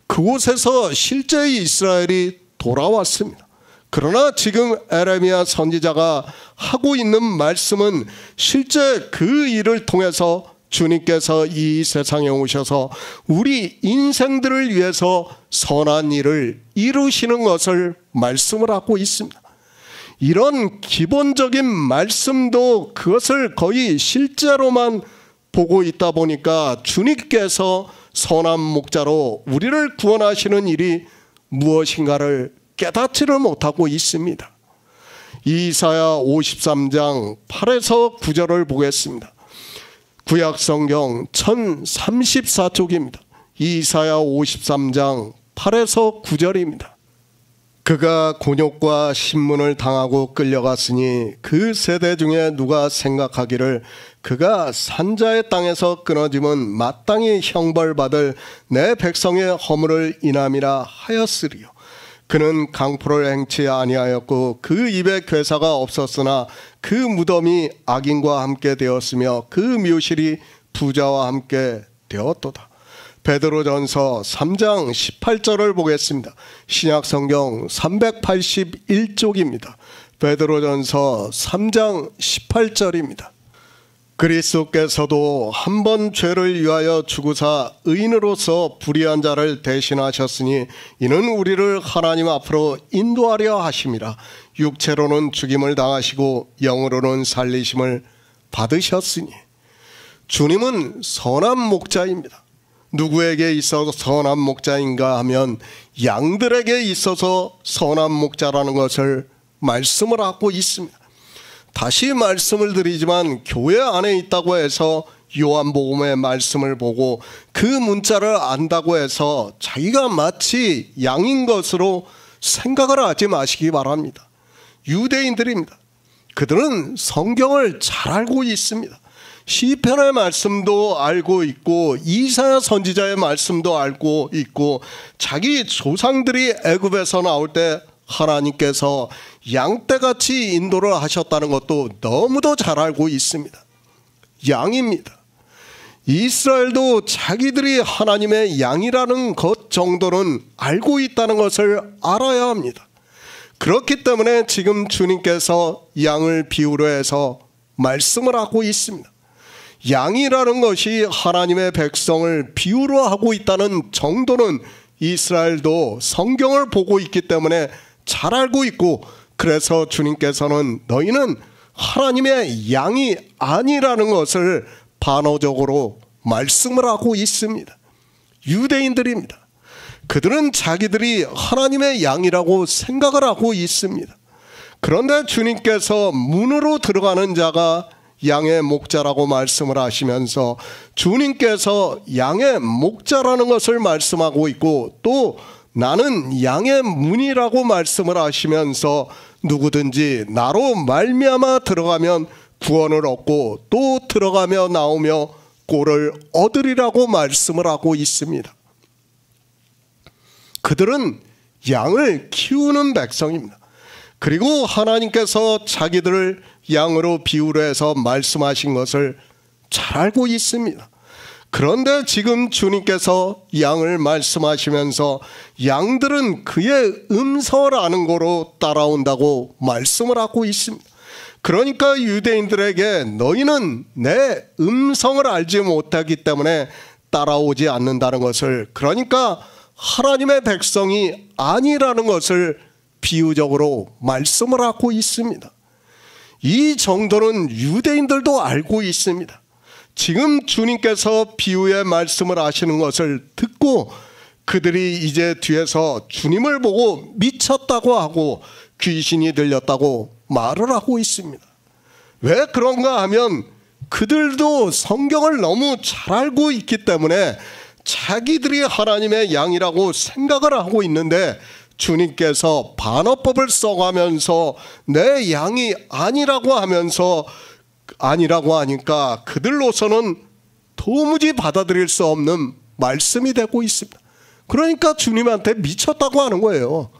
그곳에서 실제 이스라엘이 돌아왔습니다. 그러나 지금 에레미야 선지자가 하고 있는 말씀은 실제 그 일을 통해서 주님께서 이 세상에 오셔서 우리 인생들을 위해서 선한 일을 이루시는 것을 말씀을 하고 있습니다. 이런 기본적인 말씀도 그것을 거의 실제로만 보고 있다 보니까 주님께서 선한 목자로 우리를 구원하시는 일이 무엇인가를 깨닫지를 못하고 있습니다. 이사야 53장 8에서 9절을 보겠습니다. 구약성경 1034쪽입니다. 이사야 53장 8에서 9절입니다. 그가 곤욕과 신문을 당하고 끌려갔으니 그 세대 중에 누가 생각하기를 그가 산자의 땅에서 끊어짐은 마땅히 형벌받을 내 백성의 허물을 인함이라 하였으리요. 그는 강포를 행치 아니하였고 그 입에 괴사가 없었으나 그 무덤이 악인과 함께 되었으며 그 묘실이 부자와 함께 되었도다. 베드로전서 3장 18절을 보겠습니다. 신약성경 381쪽입니다. 베드로전서 3장 18절입니다. 그리스도께서도 한 번 죄를 위하여 죽으사 의인으로서 불의한 자를 대신하셨으니 이는 우리를 하나님 앞으로 인도하려 하심이라. 육체로는 죽임을 당하시고 영으로는 살리심을 받으셨으니. 주님은 선한 목자입니다. 누구에게 있어서 선한 목자인가 하면 양들에게 있어서 선한 목자라는 것을 말씀을 하고 있습니다. 다시 말씀을 드리지만 교회 안에 있다고 해서 요한복음의 말씀을 보고 그 문자를 안다고 해서 자기가 마치 양인 것으로 생각을 하지 마시기 바랍니다. 유대인들입니다. 그들은 성경을 잘 알고 있습니다. 시편의 말씀도 알고 있고 이사야 선지자의 말씀도 알고 있고 자기 조상들이 애굽에서 나올 때 하나님께서 양떼같이 인도를 하셨다는 것도 너무도 잘 알고 있습니다. 양입니다. 이스라엘도 자기들이 하나님의 양이라는 것 정도는 알고 있다는 것을 알아야 합니다. 그렇기 때문에 지금 주님께서 양을 비유로 해서 말씀을 하고 있습니다. 양이라는 것이 하나님의 백성을 비유로 하고 있다는 정도는 이스라엘도 성경을 보고 있기 때문에 잘 알고 있고, 그래서 주님께서는 너희는 하나님의 양이 아니라는 것을 반어적으로 말씀을 하고 있습니다. 유대인들입니다. 그들은 자기들이 하나님의 양이라고 생각을 하고 있습니다. 그런데 주님께서 문으로 들어가는 자가 양의 목자라고 말씀을 하시면서 주님께서 양의 목자라는 것을 말씀하고 있고 또 나는 양의 문이라고 말씀을 하시면서 누구든지 나로 말미암아 들어가면 구원을 얻고 또 들어가며 나오며 꼴을 얻으리라고 말씀을 하고 있습니다. 그들은 양을 키우는 백성입니다. 그리고 하나님께서 자기들을 양으로 비유로 해서 말씀하신 것을 잘 알고 있습니다. 그런데 지금 주님께서 양을 말씀하시면서 양들은 그의 음성을 아는 거로 따라온다고 말씀을 하고 있습니다. 그러니까 유대인들에게 너희는 내 음성을 알지 못하기 때문에 따라오지 않는다는 것을, 그러니까 하나님의 백성이 아니라는 것을 비유적으로 말씀을 하고 있습니다. 이 정도는 유대인들도 알고 있습니다. 지금 주님께서 비유의 말씀을 하시는 것을 듣고 그들이 이제 뒤에서 주님을 보고 미쳤다고 하고 귀신이 들렸다고 말을 하고 있습니다. 왜 그런가 하면 그들도 성경을 너무 잘 알고 있기 때문에 자기들이 하나님의 양이라고 생각을 하고 있는데 주님께서 반어법을 써가면서 내 양이 아니라고 하면서 아니라고 하니까 그들로서는 도무지 받아들일 수 없는 말씀이 되고 있습니다. 그러니까 주님한테 미쳤다고 하는 거예요.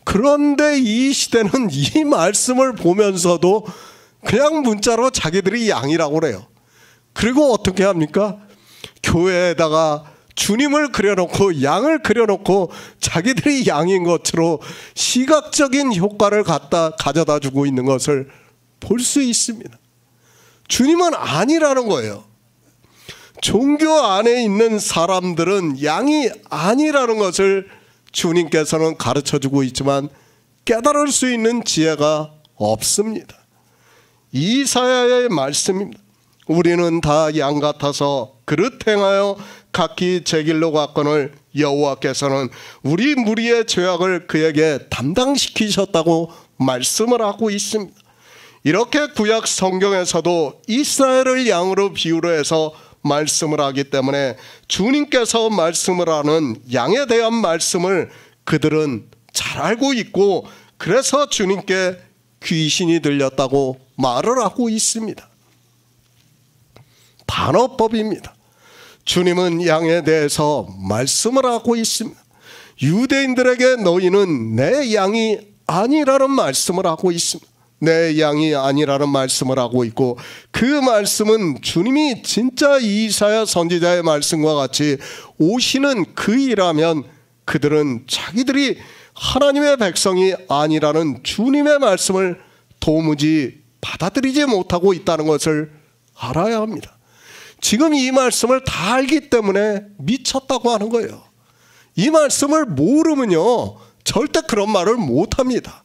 그런데 이 시대는 이 말씀을 보면서도 그냥 문자로 자기들이 양이라고 그래요. 그리고 어떻게 합니까? 교회에다가 주님을 그려놓고 양을 그려놓고 자기들이 양인 것으로 시각적인 효과를 가져다 주고 있는 것을 볼 수 있습니다. 주님은 아니라는 거예요. 종교 안에 있는 사람들은 양이 아니라는 것을 주님께서는 가르쳐주고 있지만 깨달을 수 있는 지혜가 없습니다. 이사야의 말씀입니다. 우리는 다 양 같아서 그릇 행하여 각기 제 길로 갔거늘 여호와께서는 우리 무리의 죄악을 그에게 담당시키셨다고 말씀을 하고 있습니다. 이렇게 구약 성경에서도 이스라엘을 양으로 비유로 해서 말씀을 하기 때문에 주님께서 말씀을 하는 양에 대한 말씀을 그들은 잘 알고 있고 그래서 주님께 귀신이 들렸다고 말을 하고 있습니다. 반어법입니다. 주님은 양에 대해서 말씀을 하고 있습니다. 유대인들에게 너희는 내 양이 아니라는 말씀을 하고 있습니다. 내 양이 아니라는 말씀을 하고 있고 그 말씀은 주님이 진짜 이사야 선지자의 말씀과 같이 오시는 그이라면 그들은 자기들이 하나님의 백성이 아니라는 주님의 말씀을 도무지 받아들이지 못하고 있다는 것을 알아야 합니다. 지금 이 말씀을 다 알기 때문에 미쳤다고 하는 거예요. 이 말씀을 모르면요 절대 그런 말을 못합니다.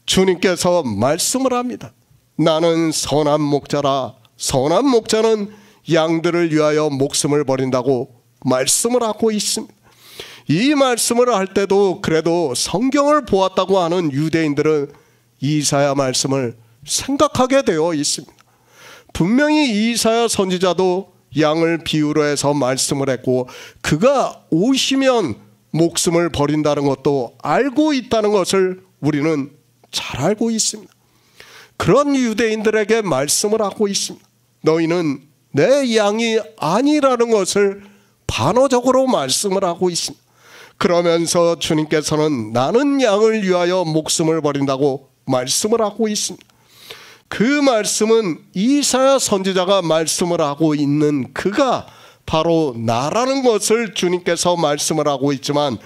주님께서 말씀을 합니다. 나는 선한 목자라. 선한 목자는 양들을 위하여 목숨을 버린다고 말씀을 하고 있습니다. 이 말씀을 할 때도 그래도 성경을 보았다고 하는 유대인들은 이사야 말씀을 생각하게 되어 있습니다. 분명히 이사야 선지자도 양을 비유로 해서 말씀을 했고 그가 오시면 목숨을 버린다는 것도 알고 있다는 것을 우리는 잘 알고 있습니다. 그런 유대인들에게 말씀을 하고 있습니다. 너희는 내 양이 아니라는 것을 반어적으로 말씀을 하고 있습니다. 그러면서 주님께서는 나는 양을 위하여 목숨을 버린다고 말씀을 하고 있습니다. 그 말씀은 이사야 선지자가 말씀을 하고 있는 그가 바로 나라는 것을 주님께서 말씀을 하고 있지만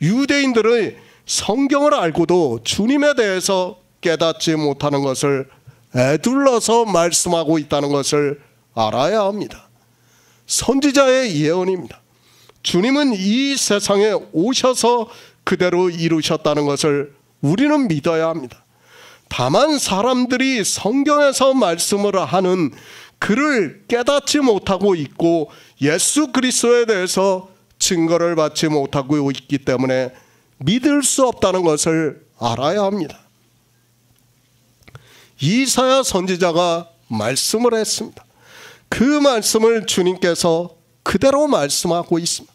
유대인들의 성경을 알고도 주님에 대해서 깨닫지 못하는 것을 에둘러서 말씀하고 있다는 것을 알아야 합니다. 선지자의 예언입니다. 주님은 이 세상에 오셔서 그대로 이루셨다는 것을 우리는 믿어야 합니다. 다만 사람들이 성경에서 말씀을 하는 그를 깨닫지 못하고 있고 예수 그리스도에 대해서 증거를 받지 못하고 있기 때문에 믿을 수 없다는 것을 알아야 합니다. 이사야 선지자가 말씀을 했습니다. 그 말씀을 주님께서 그대로 말씀하고 있습니다.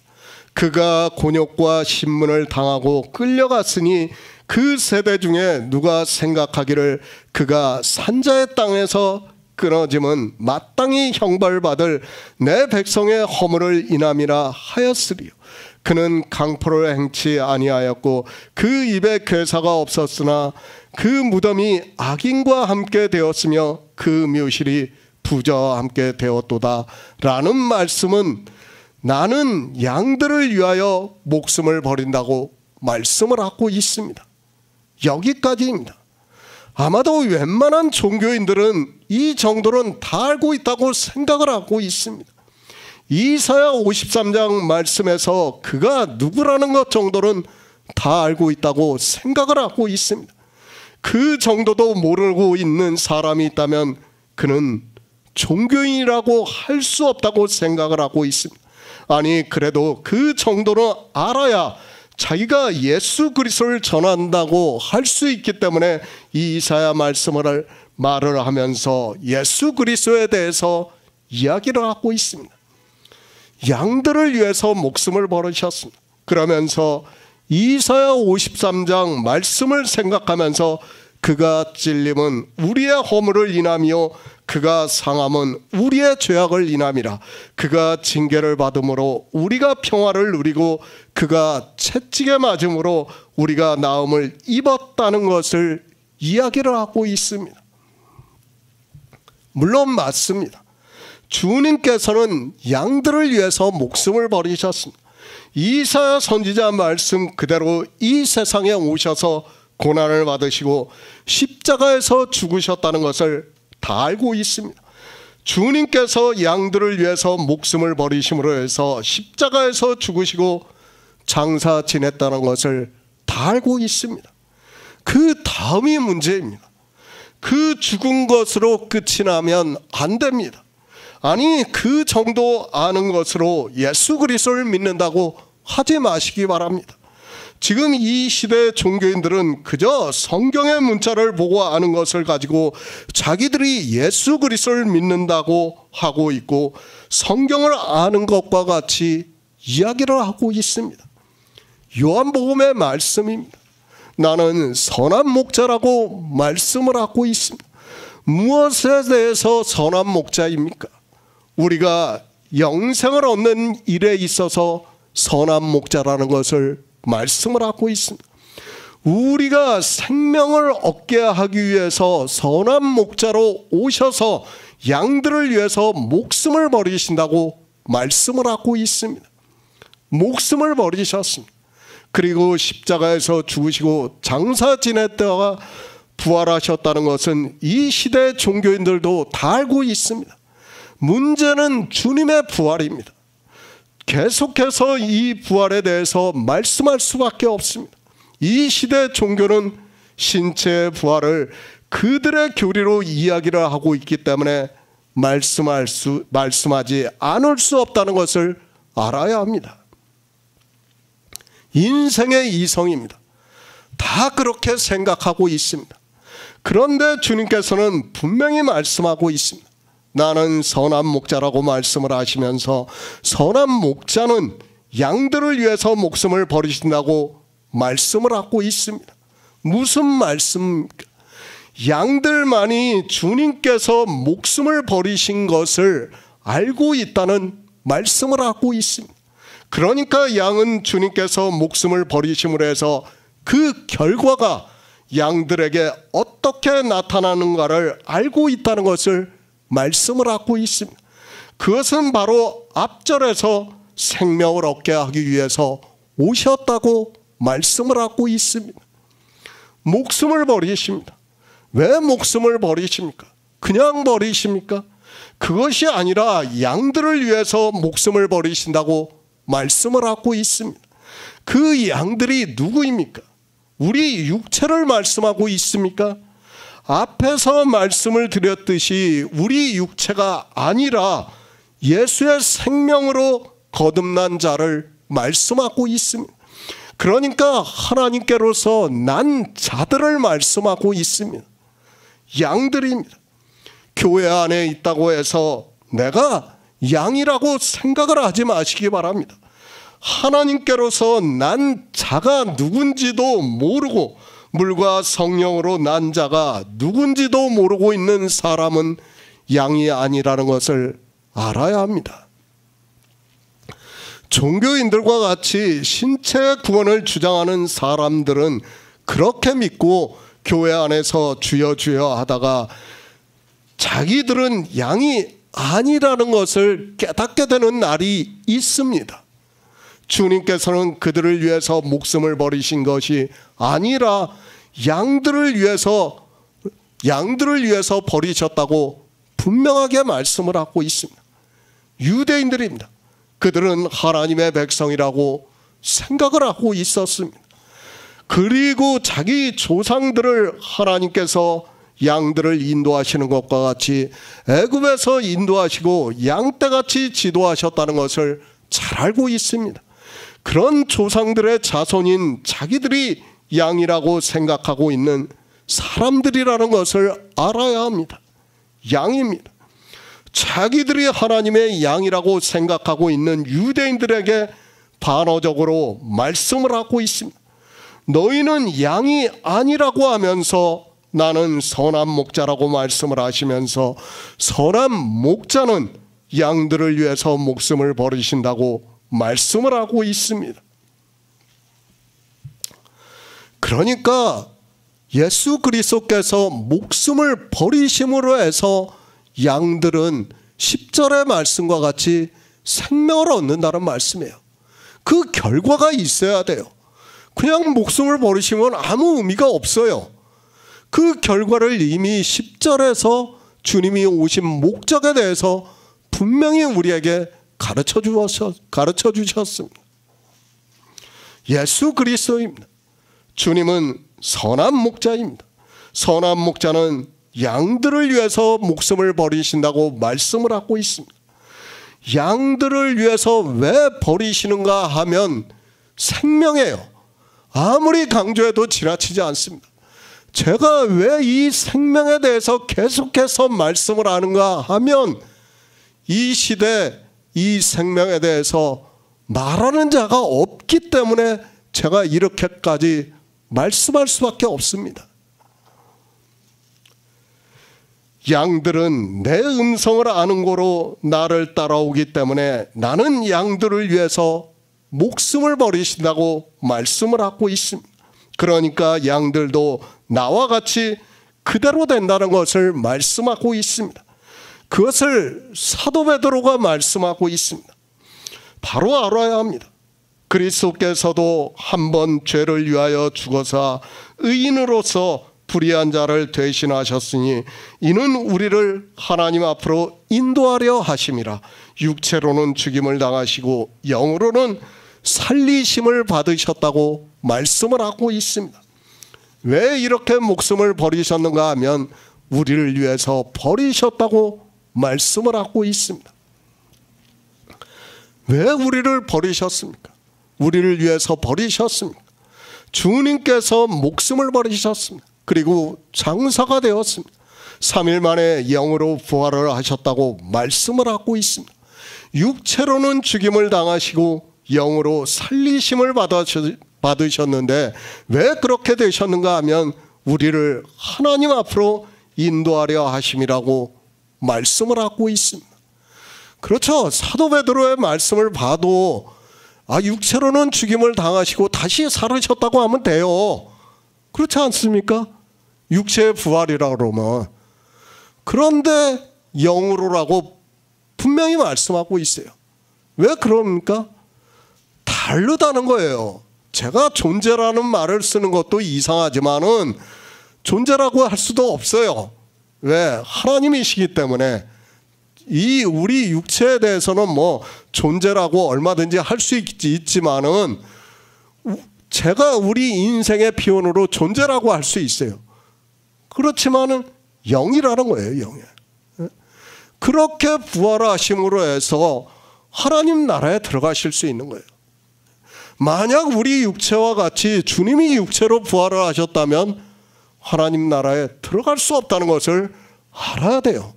그가 곤욕과 신문을 당하고 끌려갔으니 그 세대 중에 누가 생각하기를 그가 산자의 땅에서 끊어짐은 마땅히 형벌받을 내 백성의 허물을 인함이라 하였으리요. 그는 강포를 행치 아니하였고 그 입에 괴사가 없었으나 그 무덤이 악인과 함께 되었으며 그 묘실이 부자와 함께 되었도다 라는 말씀은 나는 양들을 위하여 목숨을 버린다고 말씀을 하고 있습니다. 여기까지입니다. 아마도 웬만한 종교인들은 이 정도는 다 알고 있다고 생각을 하고 있습니다. 이사야 53장 말씀에서 그가 누구라는 것 정도는 다 알고 있다고 생각을 하고 있습니다. 그 정도도 모르고 있는 사람이 있다면 그는 종교인이라고 할 수 없다고 생각을 하고 있습니다. 아니, 그래도 그 정도는 알아야 자기가 예수 그리스도를 전한다고 할 수 있기 때문에 이 이사야 말을 하면서 예수 그리스도에 대해서 이야기를 하고 있습니다. 양들을 위해서 목숨을 버리셨습니다. 그러면서 이사야 53장 말씀을 생각하면서 그가 찔림은 우리의 허물을 인하며 그가 상함은 우리의 죄악을 인함이라. 그가 징계를 받음으로 우리가 평화를 누리고 그가 채찍에 맞음으로 우리가 나음을 입었다는 것을 이야기를 하고 있습니다. 물론 맞습니다. 주님께서는 양들을 위해서 목숨을 버리셨습니다. 이사야 선지자 말씀 그대로 이 세상에 오셔서 고난을 받으시고 십자가에서 죽으셨다는 것을 다 알고 있습니다. 주님께서 양들을 위해서 목숨을 버리심으로 해서 십자가에서 죽으시고 장사 지냈다는 것을 다 알고 있습니다. 그 다음이 문제입니다. 그 죽은 것으로 끝이 나면 안 됩니다. 아니, 그 정도 아는 것으로 예수 그리스도를 믿는다고 하지 마시기 바랍니다. 지금 이 시대 종교인들은 그저 성경의 문자를 보고 아는 것을 가지고 자기들이 예수 그리스도를 믿는다고 하고 있고 성경을 아는 것과 같이 이야기를 하고 있습니다. 요한복음의 말씀입니다. 나는 선한 목자라고 말씀을 하고 있습니다. 무엇에 대해서 선한 목자입니까? 우리가 영생을 얻는 일에 있어서 선한 목자라는 것을 말씀을 하고 있습니다. 우리가 생명을 얻게 하기 위해서 선한 목자로 오셔서 양들을 위해서 목숨을 버리신다고 말씀을 하고 있습니다. 목숨을 버리셨습니다. 그리고 십자가에서 죽으시고 장사 지냈다가 부활하셨다는 것은 이 시대 종교인들도 다 알고 있습니다. 문제는 주님의 부활입니다. 계속해서 이 부활에 대해서 말씀할 수밖에 없습니다. 이 시대 종교는 신체의 부활을 그들의 교리로 이야기를 하고 있기 때문에 말씀하지 않을 수 없다는 것을 알아야 합니다. 인생의 이성입니다. 다 그렇게 생각하고 있습니다. 그런데 주님께서는 분명히 말씀하고 있습니다. 나는 선한 목자라고 말씀을 하시면서 선한 목자는 양들을 위해서 목숨을 버리신다고 말씀을 하고 있습니다. 무슨 말씀입니까? 양들만이 주님께서 목숨을 버리신 것을 알고 있다는 말씀을 하고 있습니다. 그러니까 양은 주님께서 목숨을 버리심으로 해서 그 결과가 양들에게 어떻게 나타나는가를 알고 있다는 것을 말씀을 하고 있습니다. 그것은 바로 앞절에서 생명을 얻게 하기 위해서 오셨다고 말씀을 하고 있습니다. 목숨을 버리십니다. 왜 목숨을 버리십니까? 그냥 버리십니까? 그것이 아니라 양들을 위해서 목숨을 버리신다고 말씀을 하고 있습니다. 그 양들이 누구입니까? 우리 육체를 말씀하고 있습니까? 앞에서 말씀을 드렸듯이 우리 육체가 아니라 예수의 생명으로 거듭난 자를 말씀하고 있습니다. 그러니까 하나님께로서 난 자들을 말씀하고 있습니다. 양들입니다. 교회 안에 있다고 해서 내가 양이라고 생각을 하지 마시기 바랍니다. 하나님께로서 난 자가 누군지도 모르고 물과 성령으로 난 자가 누군지도 모르고 있는 사람은 양이 아니라는 것을 알아야 합니다. 종교인들과 같이 신체의 구원을 주장하는 사람들은 그렇게 믿고 교회 안에서 주여 주여 하다가 자기들은 양이 아니라는 것을 깨닫게 되는 날이 있습니다. 주님께서는 그들을 위해서 목숨을 버리신 것이 아니라 양들을 위해서 버리셨다고 분명하게 말씀을 하고 있습니다. 유대인들입니다. 그들은 하나님의 백성이라고 생각을 하고 있었습니다. 그리고 자기 조상들을 하나님께서 양들을 인도하시는 것과 같이 애굽에서 인도하시고 양떼같이 지도하셨다는 것을 잘 알고 있습니다. 그런 조상들의 자손인 자기들이 양이라고 생각하고 있는 사람들이라는 것을 알아야 합니다. 양입니다. 자기들이 하나님의 양이라고 생각하고 있는 유대인들에게 반어적으로 말씀을 하고 있습니다. 너희는 양이 아니라고 하면서 나는 선한 목자라고 말씀을 하시면서 선한 목자는 양들을 위해서 목숨을 버리신다고 말씀을 하고 있습니다. 그러니까 예수 그리스도께서 목숨을 버리심으로 해서 양들은 10절의 말씀과 같이 생명을 얻는다는 말씀이에요. 그 결과가 있어야 돼요. 그냥 목숨을 버리시면 아무 의미가 없어요. 그 결과를 이미 10절에서 주님이 오신 목적에 대해서 분명히 우리에게 가르쳐 주셨습니다. 예수 그리스도입니다. 주님은 선한 목자입니다. 선한 목자는 양들을 위해서 목숨을 버리신다고 말씀을 하고 있습니다. 양들을 위해서 왜 버리시는가 하면 생명이에요. 아무리 강조해도 지나치지 않습니다. 제가 왜 이 생명에 대해서 계속해서 말씀을 하는가 하면 이 시대 이 생명에 대해서 말하는 자가 없기 때문에 제가 이렇게까지 말씀할 수밖에 없습니다. 양들은 내 음성을 아는 고로 나를 따라오기 때문에 나는 양들을 위해서 목숨을 버리신다고 말씀을 하고 있습니다. 그러니까 양들도 나와 같이 그대로 된다는 것을 말씀하고 있습니다. 그것을 사도 베드로가 말씀하고 있습니다. 바로 알아야 합니다. 그리스도께서도 한 번 죄를 위하여 죽어서 의인으로서 불의한 자를 대신하셨으니 이는 우리를 하나님 앞으로 인도하려 하심이라. 육체로는 죽임을 당하시고 영으로는 살리심을 받으셨다고 말씀을 하고 있습니다. 왜 이렇게 목숨을 버리셨는가 하면 우리를 위해서 버리셨다고 말씀을 하고 있습니다. 왜 우리를 버리셨습니까? 우리를 위해서 버리셨습니까? 주님께서 목숨을 버리셨습니다. 그리고 장사가 되었습니다. 3일 만에 영으로 부활을 하셨다고 말씀을 하고 있습니다. 육체로는 죽임을 당하시고 영으로 살리심을 받으셨는데 왜 그렇게 되셨는가 하면 우리를 하나님 앞으로 인도하려 하심이라고 말씀을 하고 있습니다. 그렇죠. 사도 베드로의 말씀을 봐도 육체로는 죽임을 당하시고 다시 살으셨다고 하면 돼요. 그렇지 않습니까? 육체의 부활이라고 그러면. 그런데 영으로라고 분명히 말씀하고 있어요. 왜 그럽니까? 다르다는 거예요. 제가 존재라는 말을 쓰는 것도 이상하지만은 존재라고 할 수도 없어요. 왜? 하나님이시기 때문에. 이 우리 육체에 대해서는 뭐 존재라고 얼마든지 할 수 있지만은 제가 우리 인생의 피원으로 존재라고 할 수 있어요. 그렇지만은 영이라는 거예요, 영이. 그렇게 부활하심으로 해서 하나님 나라에 들어가실 수 있는 거예요. 만약 우리 육체와 같이 주님이 육체로 부활을 하셨다면 하나님 나라에 들어갈 수 없다는 것을 알아야 돼요.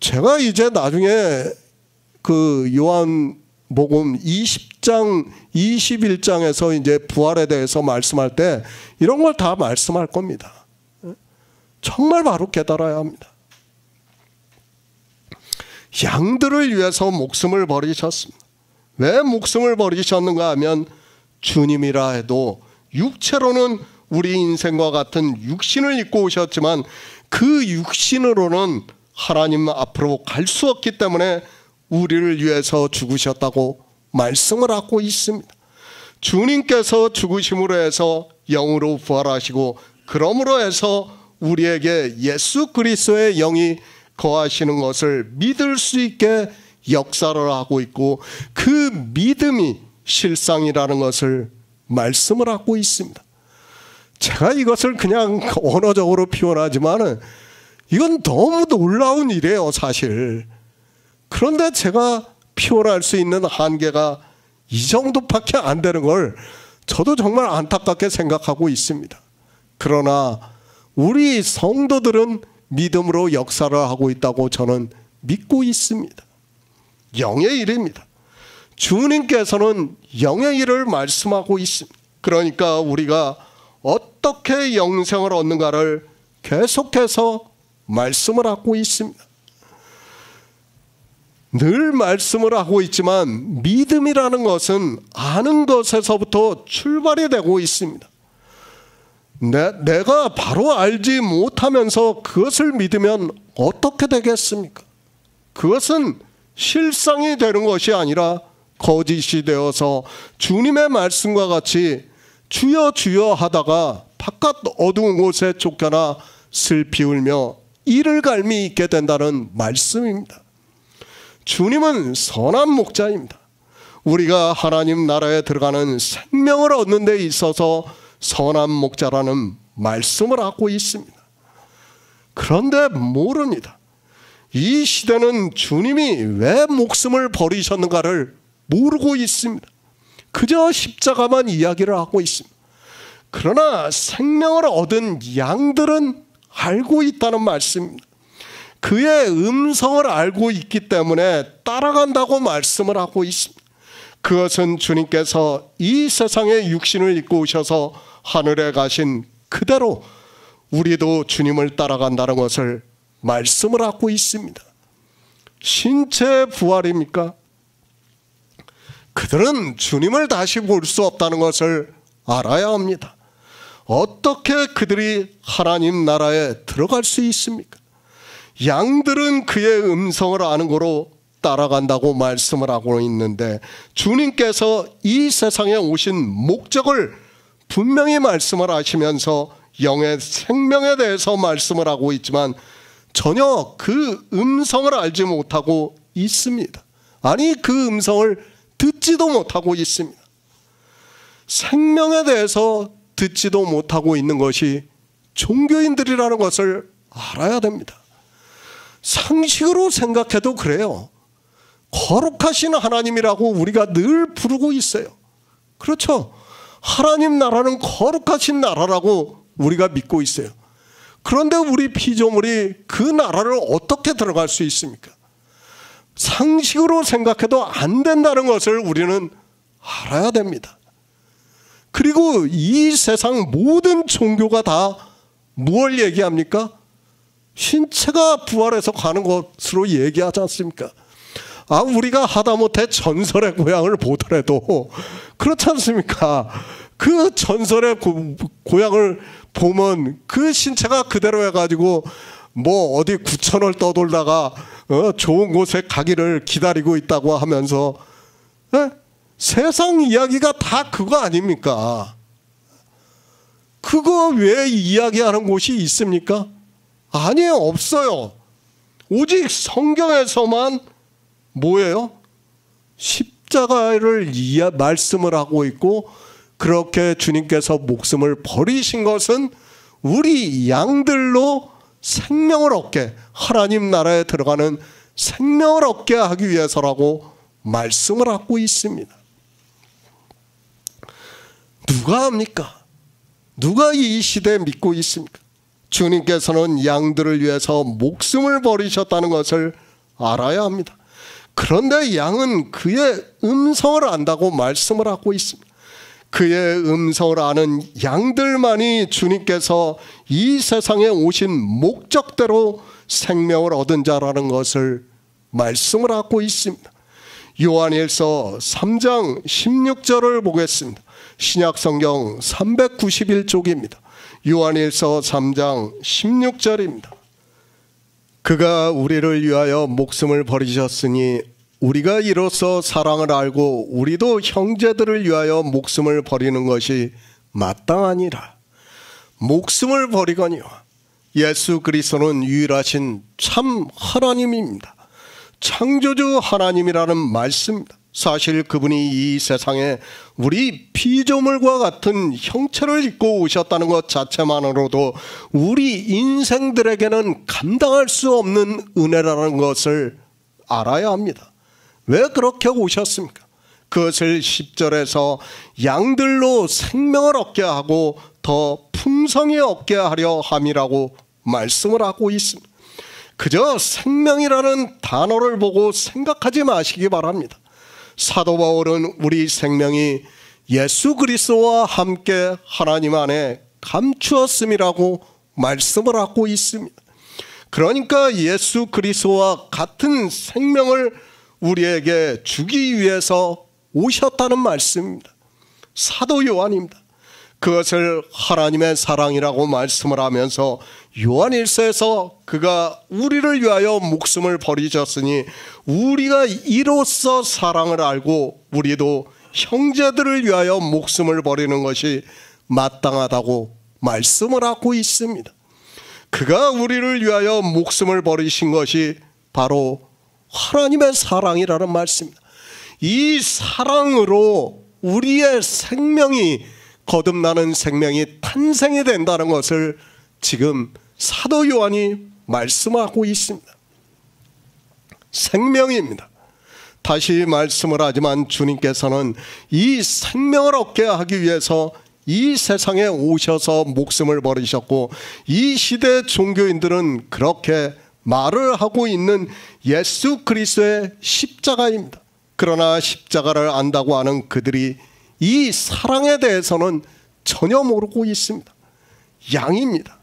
제가 이제 나중에 그 요한복음 20장, 21장에서 이제 부활에 대해서 말씀할 때 이런 걸 다 말씀할 겁니다. 정말 바로 깨달아야 합니다. 양들을 위해서 목숨을 버리셨습니다. 왜 목숨을 버리셨는가 하면 주님이라 해도 육체로는 우리 인생과 같은 육신을 입고 오셨지만 그 육신으로는 하나님 앞으로 갈 수 없기 때문에 우리를 위해서 죽으셨다고 말씀을 하고 있습니다. 주님께서 죽으심으로 해서 영으로 부활하시고 그러므로 해서 우리에게 예수 그리스도의 영이 거하시는 것을 믿을 수 있게 역사를 하고 있고 그 믿음이 실상이라는 것을 말씀을 하고 있습니다. 제가 이것을 그냥 언어적으로 표현하지만 이건 너무 놀라운 일이에요, 사실. 그런데 제가 표현할 수 있는 한계가 이 정도밖에 안 되는 걸 저도 정말 안타깝게 생각하고 있습니다. 그러나 우리 성도들은 믿음으로 역사를 하고 있다고 저는 믿고 있습니다. 영의 일입니다. 주님께서는 영의 일을 말씀하고 있습니다. 그러니까 우리가 어떻게 영생을 얻는가를 계속해서 말씀을 하고 있습니다. 늘 말씀을 하고 있지만 믿음이라는 것은 아는 것에서부터 출발이 되고 있습니다. 내가 바로 알지 못하면서 그것을 믿으면 어떻게 되겠습니까? 그것은 실상이 되는 것이 아니라 거짓이 되어서 주님의 말씀과 같이 주여 주여 하다가 바깥 어두운 곳에 쫓겨나 슬피 울며 이를 갈미 있게 된다는 말씀입니다. 주님은 선한 목자입니다. 우리가 하나님 나라에 들어가는 생명을 얻는 데 있어서 선한 목자라는 말씀을 하고 있습니다. 그런데 모릅니다. 이 시대는 주님이 왜 목숨을 버리셨는가를 모르고 있습니다. 그저 십자가만 이야기를 하고 있습니다. 그러나 생명을 얻은 양들은 알고 있다는 말씀입니다. 그의 음성을 알고 있기 때문에 따라간다고 말씀을 하고 있습니다. 그것은 주님께서 이 세상에 육신을 입고 오셔서 하늘에 가신 그대로 우리도 주님을 따라간다는 것을 말씀을 하고 있습니다. 신체 부활입니까? 그들은 주님을 다시 볼 수 없다는 것을 알아야 합니다. 어떻게 그들이 하나님 나라에 들어갈 수 있습니까? 양들은 그의 음성을 아는 거로 따라간다고 말씀을 하고 있는데 주님께서 이 세상에 오신 목적을 분명히 말씀을 하시면서 영의 생명에 대해서 말씀을 하고 있지만 전혀 그 음성을 알지 못하고 있습니다. 아니, 그 음성을 듣지도 못하고 있습니다. 생명에 대해서 듣지도 못하고 있는 것이 종교인들이라는 것을 알아야 됩니다. 상식으로 생각해도 그래요. 거룩하신 하나님이라고 우리가 늘 부르고 있어요. 그렇죠? 하나님 나라는 거룩하신 나라라고 우리가 믿고 있어요. 그런데 우리 피조물이 그 나라를 어떻게 들어갈 수 있습니까? 상식으로 생각해도 안 된다는 것을 우리는 알아야 됩니다. 그리고 이 세상 모든 종교가 다 무엇을 얘기합니까? 신체가 부활해서 가는 것으로 얘기하지 않습니까? 우리가 하다못해 전설의 고향을 보더라도 그렇지 않습니까? 그 전설의 고향을 보면 그 신체가 그대로 해가지고 뭐 어디 구천을 떠돌다가 좋은 곳에 가기를 기다리고 있다고 하면서 세상 이야기가 다 그거 아닙니까? 그거 왜 이야기하는 곳이 있습니까? 아니에요, 없어요. 오직 성경에서만 뭐예요? 십자가를 말씀을 하고 있고 그렇게 주님께서 목숨을 버리신 것은 우리 양들로 생명을 얻게, 하나님 나라에 들어가는 생명을 얻게 하기 위해서라고 말씀을 하고 있습니다. 누가 합니까? 누가 이 시대에 믿고 있습니까? 주님께서는 양들을 위해서 목숨을 버리셨다는 것을 알아야 합니다. 그런데 양은 그의 음성을 안다고 말씀을 하고 있습니다. 그의 음성을 아는 양들만이 주님께서 이 세상에 오신 목적대로 생명을 얻은 자라는 것을 말씀을 하고 있습니다. 요한일서 3장 16절을 보겠습니다. 신약성경 391쪽입니다. 요한일서 3장 16절입니다. 그가 우리를 위하여 목숨을 버리셨으니 우리가 이로써 사랑을 알고 우리도 형제들을 위하여 목숨을 버리는 것이 마땅하니라. 목숨을 버리거니와 예수 그리스도는 유일하신 참 하나님입니다. 창조주 하나님이라는 말씀입니다. 사실 그분이 이 세상에 우리 피조물과 같은 형체를 입고 오셨다는 것 자체만으로도 우리 인생들에게는 감당할 수 없는 은혜라는 것을 알아야 합니다. 왜 그렇게 오셨습니까? 그것을 10절에서 양들로 생명을 얻게 하고 더 풍성히 얻게 하려 함이라고 말씀을 하고 있습니다. 그저 생명이라는 단어를 보고 생각하지 마시기 바랍니다. 사도 바울은 우리 생명이 예수 그리스도와 함께 하나님 안에 감추었음이라고 말씀을 하고 있습니다. 그러니까 예수 그리스도와 같은 생명을 우리에게 주기 위해서 오셨다는 말씀입니다. 사도 요한입니다. 그것을 하나님의 사랑이라고 말씀을 하면서 요한일서에서 그가 우리를 위하여 목숨을 버리셨으니 우리가 이로써 사랑을 알고 우리도 형제들을 위하여 목숨을 버리는 것이 마땅하다고 말씀을 하고 있습니다. 그가 우리를 위하여 목숨을 버리신 것이 바로 하나님의 사랑이라는 말씀입니다. 이 사랑으로 우리의 생명이 거듭나는 생명이 탄생이 된다는 것을 지금 사도 요한이 말씀하고 있습니다. 생명입니다. 다시 말씀을 하지만 주님께서는 이 생명을 얻게 하기 위해서 이 세상에 오셔서 목숨을 버리셨고, 이 시대 종교인들은 그렇게 말을 하고 있는 예수 그리스도의 십자가입니다. 그러나 십자가를 안다고 하는 그들이 이 사랑에 대해서는 전혀 모르고 있습니다. 양입니다.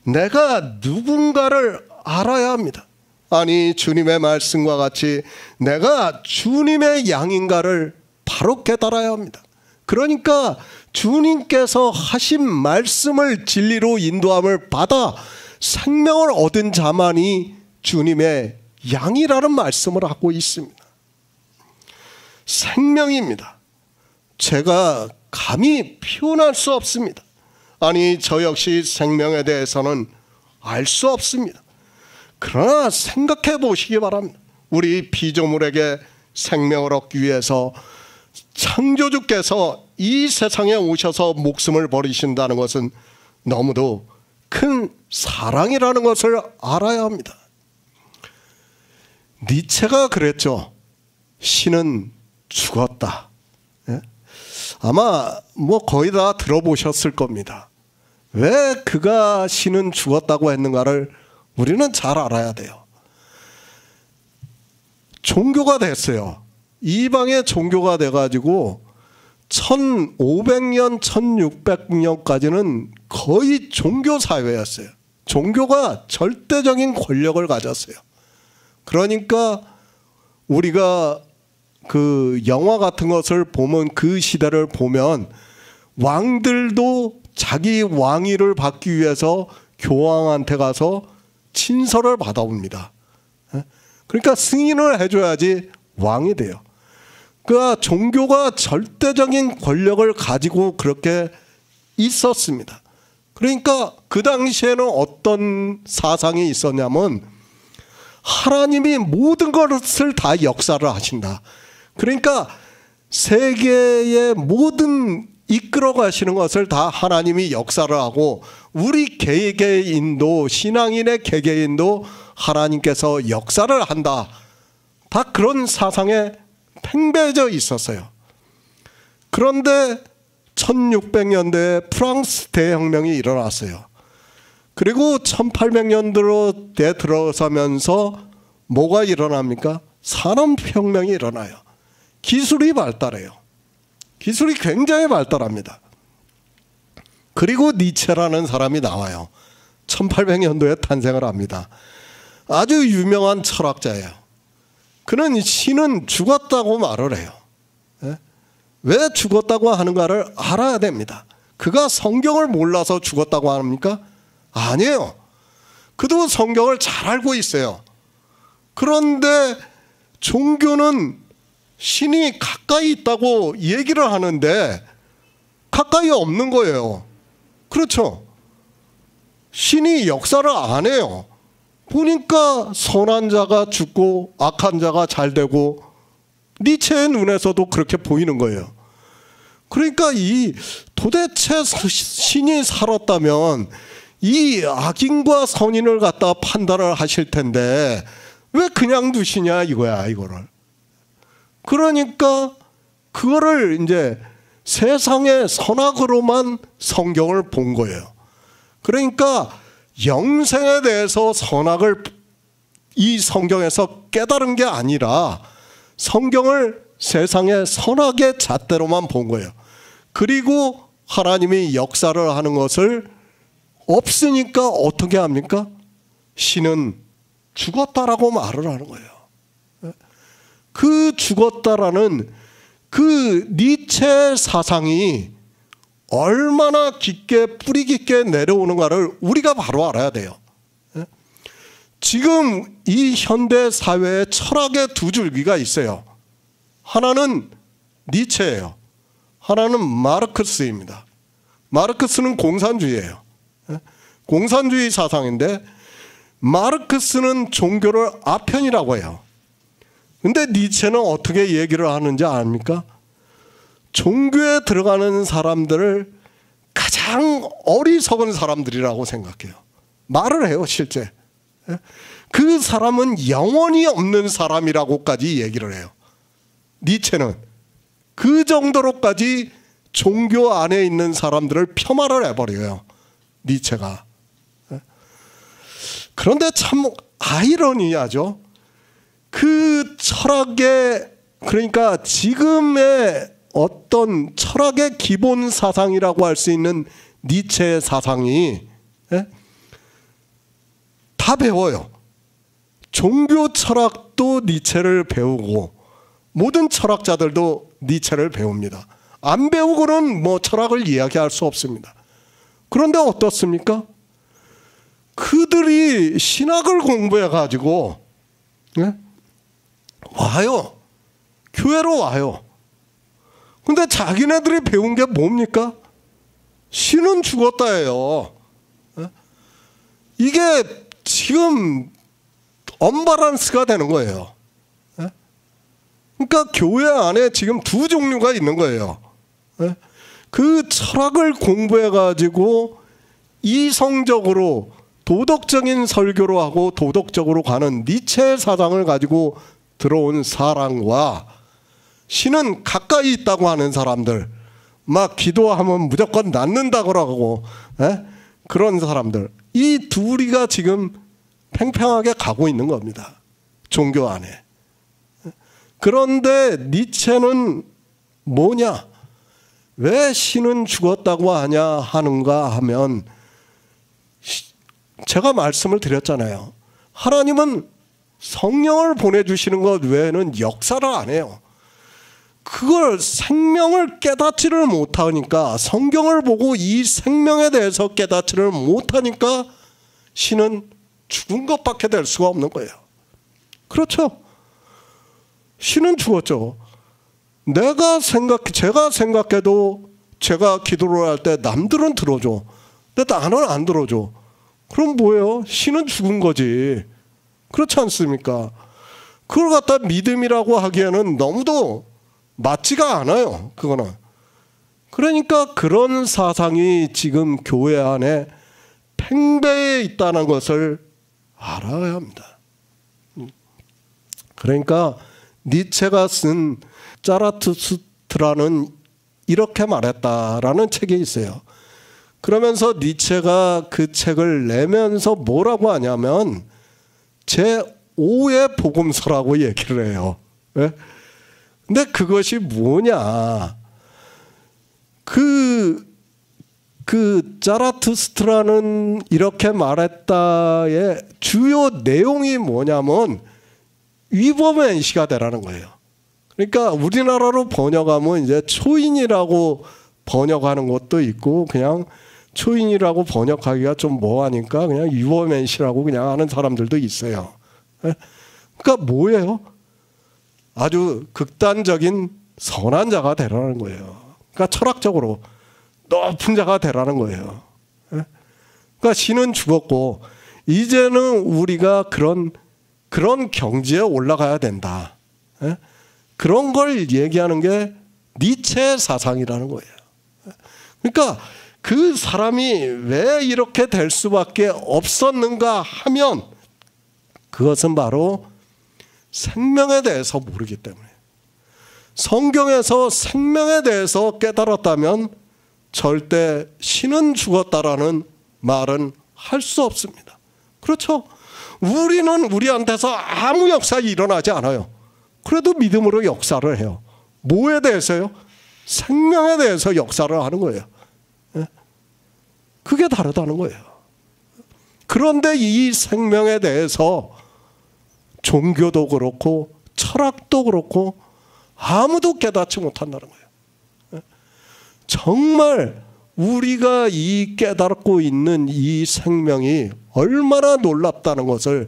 내가 누군가를 알아야 합니다. 아니, 주님의 말씀과 같이 내가 주님의 양인가를 바로 깨달아야 합니다. 그러니까 주님께서 하신 말씀을 진리로 인도함을 받아 생명을 얻은 자만이 주님의 양이라는 말씀을 하고 있습니다. 생명입니다. 제가 감히 표현할 수 없습니다. 아니, 저 역시 생명에 대해서는 알 수 없습니다. 그러나 생각해 보시기 바랍니다. 우리 피조물에게 생명을 얻기 위해서 창조주께서 이 세상에 오셔서 목숨을 버리신다는 것은 너무도 큰 사랑이라는 것을 알아야 합니다. 니체가 그랬죠. 신은 죽었다. 아마 거의 다 들어보셨을 겁니다. 왜 그가 신은 죽었다고 했는가를 우리는 잘 알아야 돼요. 종교가 됐어요. 이방의 종교가 돼가지고 1500년, 1600년까지는 거의 종교 사회였어요. 종교가 절대적인 권력을 가졌어요. 그러니까 우리가 그 영화 같은 것을 보면, 그 시대를 보면 왕들도 자기 왕위를 받기 위해서 교황한테 가서 친서를 받아옵니다. 그러니까 승인을 해줘야지 왕이 돼요. 그러니까 종교가 절대적인 권력을 가지고 그렇게 있었습니다. 그러니까 그 당시에는 어떤 사상이 있었냐면 하나님이 모든 것을 다 역사를 하신다. 그러니까 세계의 모든 이끌어 가시는 것을 다 하나님이 역사를 하고 우리 개개인도, 신앙인의 개개인도 하나님께서 역사를 한다. 다 그런 사상에 팽배해져 있었어요. 그런데 1600년대에 프랑스 대혁명이 일어났어요. 그리고 1800년대에 들어서면서 뭐가 일어납니까? 산업혁명이 일어나요. 기술이 발달해요. 기술이 굉장히 발달합니다. 그리고 니체라는 사람이 나와요. 1800년도에 탄생을 합니다. 아주 유명한 철학자예요. 그는 신은 죽었다고 말을 해요. 왜 죽었다고 하는가를 알아야 됩니다. 그가 성경을 몰라서 죽었다고 합니까? 아니에요. 그도 성경을 잘 알고 있어요. 그런데 종교는 신이 가까이 있다고 얘기를 하는데 가까이 없는 거예요. 그렇죠? 신이 역사를 안 해요. 보니까 선한 자가 죽고 악한 자가 잘 되고 니체의 눈에서도 그렇게 보이는 거예요. 그러니까 이 도대체 신이 살았다면 이 악인과 선인을 갖다 판단을 하실 텐데 왜 그냥 두시냐 이거야, 이거를. 그러니까 그거를 이제 세상의 선악으로만 성경을 본 거예요. 그러니까 영생에 대해서 선악을 이 성경에서 깨달은 게 아니라 성경을 세상의 선악의 잣대로만 본 거예요. 그리고 하나님이 역사를 하는 것을 없으니까 어떻게 합니까? 신은 죽었다라고 말을 하는 거예요. 그 죽었다라는 그 니체 사상이 얼마나 깊게 뿌리 깊게 내려오는가를 우리가 바로 알아야 돼요. 지금 이 현대 사회에 철학의 두 줄기가 있어요. 하나는 니체예요. 하나는 마르크스입니다. 마르크스는 공산주의예요. 공산주의 사상인데 마르크스는 종교를 아편이라고 해요. 근데 니체는 어떻게 얘기를 하는지 압니까? 종교에 들어가는 사람들을 가장 어리석은 사람들이라고 생각해요. 말을 해요, 실제. 그 사람은 영혼이 없는 사람이라고까지 얘기를 해요. 니체는 그 정도로까지 종교 안에 있는 사람들을 폄하를 해버려요, 니체가. 그런데 참 아이러니하죠. 그 철학의, 그러니까 지금의 어떤 철학의 기본 사상이라고 할 수 있는 니체의 사상이 다 배워요. 종교 철학도 니체를 배우고 모든 철학자들도 니체를 배웁니다. 안 배우고는 뭐 철학을 이야기할 수 없습니다. 그런데 어떻습니까? 그들이 신학을 공부해 가지고 와요. 교회로 와요. 근데 자기네들이 배운 게 뭡니까? 신은 죽었다예요. 이게 지금 언밸런스가 되는 거예요. 그러니까 교회 안에 지금 두 종류가 있는 거예요. 그 철학을 공부해 가지고 이성적으로 도덕적인 설교로 하고 도덕적으로 가는 니체의 사상을 가지고 들어온 사람과 신은 가까이 있다고 하는 사람들, 막 기도하면 무조건 낫는다고 하고 그런 사람들, 이 둘이가 지금 팽팽하게 가고 있는 겁니다. 종교 안에. 그런데 니체는 뭐냐? 왜 신은 죽었다고 하냐 하는가 하면 제가 말씀을 드렸잖아요. 하나님은 성령을 보내주시는 것 외에는 역사를 안 해요. 그걸 생명을 깨닫지를 못하니까, 성경을 보고 이 생명에 대해서 깨닫지를 못하니까 신은 죽은 것밖에 될 수가 없는 거예요. 그렇죠? 신은 죽었죠. 제가 생각해도 제가 기도를 할 때 남들은 들어줘. 근데 나는 안 들어줘. 그럼 뭐예요? 신은 죽은 거지. 그렇지 않습니까? 그걸 갖다 믿음이라고 하기에는 너무도 맞지가 않아요. 그거는. 그러니까 그런 사상이 지금 교회 안에 팽배해 있다는 것을 알아야 합니다. 그러니까 니체가 쓴 짜라투스트라는 이렇게 말했다라는 책이 있어요. 그러면서 니체가 그 책을 내면서 뭐라고 하냐면 제5의 복음서라고 얘기를 해요. 네? 근데 그것이 뭐냐? 그 짜라투스트라는 이렇게 말했다의 주요 내용이 뭐냐면 위범의 시가 되라는 거예요. 그러니까 우리나라로 번역하면 이제 초인이라고 번역하는 것도 있고 그냥 초인이라고 번역하기가 좀 뭐하니까 그냥 유어맨시라고 그냥 하는 사람들도 있어요. 그러니까 뭐예요? 아주 극단적인 선한 자가 되라는 거예요. 그러니까 철학적으로 높은 자가 되라는 거예요. 그러니까 신은 죽었고 이제는 우리가 그런 경지에 올라가야 된다. 그런 걸 얘기하는 게 니체의 사상이라는 거예요. 그러니까 그 사람이 왜 이렇게 될 수밖에 없었는가 하면 그것은 바로 생명에 대해서 모르기 때문에, 성경에서 생명에 대해서 깨달았다면 절대 신은 죽었다라는 말은 할 수 없습니다. 그렇죠? 우리는 우리한테서 아무 역사 일어나지 않아요. 그래도 믿음으로 역사를 해요. 뭐에 대해서요? 생명에 대해서 역사를 하는 거예요. 그게 다르다는 거예요. 그런데 이 생명에 대해서 종교도 그렇고 철학도 그렇고 아무도 깨닫지 못한다는 거예요. 정말 우리가 이 깨닫고 있는 이 생명이 얼마나 놀랍다는 것을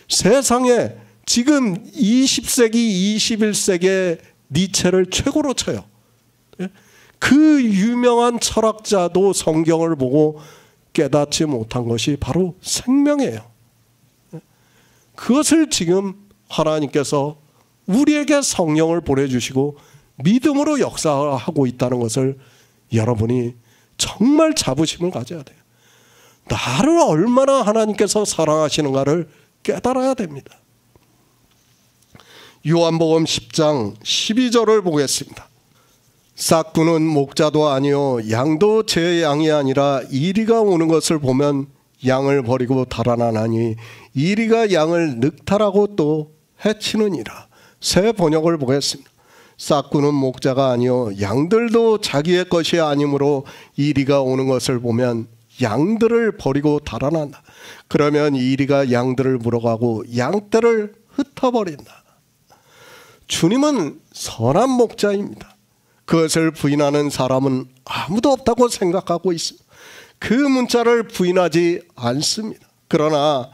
세상에 지금 20세기, 21세기의 니체를 최고로 쳐요. 그 유명한 철학자도 성경을 보고 깨닫지 못한 것이 바로 생명이에요. 그것을 지금 하나님께서 우리에게 성령을 보내주시고 믿음으로 역사하고 있다는 것을 여러분이 정말 자부심을 가져야 돼요. 나를 얼마나 하나님께서 사랑하시는가를 깨달아야 됩니다. 요한복음 10장 12절을 보겠습니다. 싹구는 목자도 아니요 양도 제 양이 아니라 이리가 오는 것을 보면 양을 버리고 달아나나니 이리가 양을 늑탈하고 또 해치느니라. 새 번역을 보겠습니다. 싹구는 목자가 아니요 양들도 자기의 것이 아니므로 이리가 오는 것을 보면 양들을 버리고 달아난다. 그러면 이리가 양들을 물어가고 양떼를 흩어버린다. 주님은 선한 목자입니다. 그것을 부인하는 사람은 아무도 없다고 생각하고 있습니다. 그 문자를 부인하지 않습니다. 그러나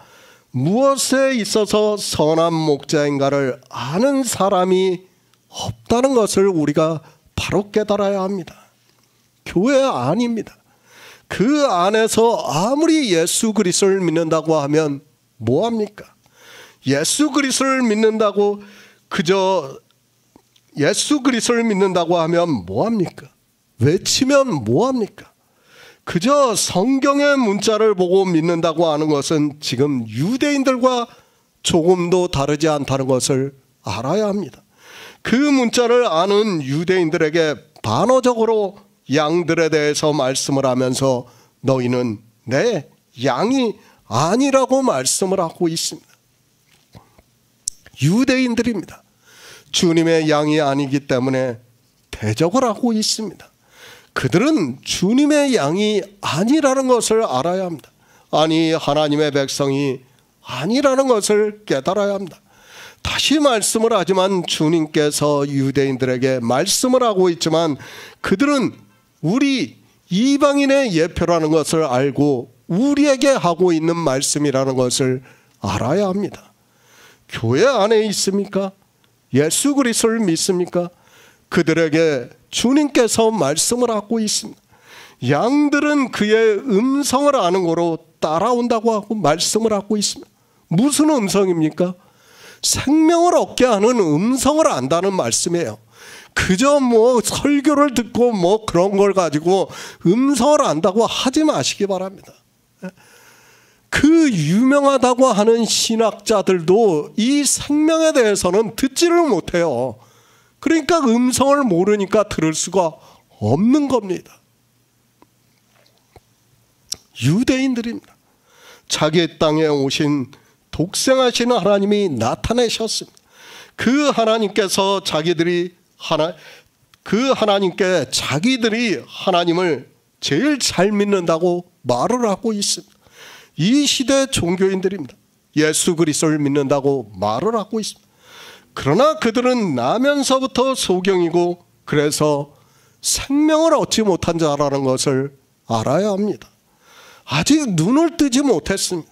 무엇에 있어서 선한 목자인가를 아는 사람이 없다는 것을 우리가 바로 깨달아야 합니다. 교회 안입니다. 그 안에서 아무리 예수 그리스도를 믿는다고 하면 뭐합니까? 예수 그리스도를 믿는다고 그저 예수 그리스도를 믿는다고 하면 뭐합니까? 외치면 뭐합니까? 그저 성경의 문자를 보고 믿는다고 하는 것은 지금 유대인들과 조금도 다르지 않다는 것을 알아야 합니다. 그 문자를 아는 유대인들에게 반어적으로 양들에 대해서 말씀을 하면서 너희는 내 양이 아니라고 말씀을 하고 있습니다. 유대인들입니다. 주님의 양이 아니기 때문에 대적을 하고 있습니다. 그들은 주님의 양이 아니라는 것을 알아야 합니다. 아니 하나님의 백성이 아니라는 것을 깨달아야 합니다. 다시 말씀을 하지만 주님께서 유대인들에게 말씀을 하고 있지만 그들은 우리 이방인의 예표라는 것을 알고 우리에게 하고 있는 말씀이라는 것을 알아야 합니다. 교회 안에 있습니까? 예수 그리스도를 믿습니까? 그들에게 주님께서 말씀을 하고 있습니다. 양들은 그의 음성을 아는 거로 따라온다고 하고 말씀을 하고 있습니다. 무슨 음성입니까? 생명을 얻게 하는 음성을 안다는 말씀이에요. 그저 뭐 설교를 듣고 뭐 그런 걸 가지고 음성을 안다고 하지 마시기 바랍니다. 그 유명하다고 하는 신학자들도 이 생명에 대해서는 듣지를 못해요. 그러니까 음성을 모르니까 들을 수가 없는 겁니다. 유대인들입니다. 자기 땅에 오신 독생하신 하나님이 나타내셨습니다. 그 하나님께서 그 하나님께 자기들이 하나님을 제일 잘 믿는다고 말을 하고 있습니다. 이 시대 종교인들입니다. 예수 그리스도를 믿는다고 말을 하고 있습니다. 그러나 그들은 나면서부터 소경이고 그래서 생명을 얻지 못한 자라는 것을 알아야 합니다. 아직 눈을 뜨지 못했습니다.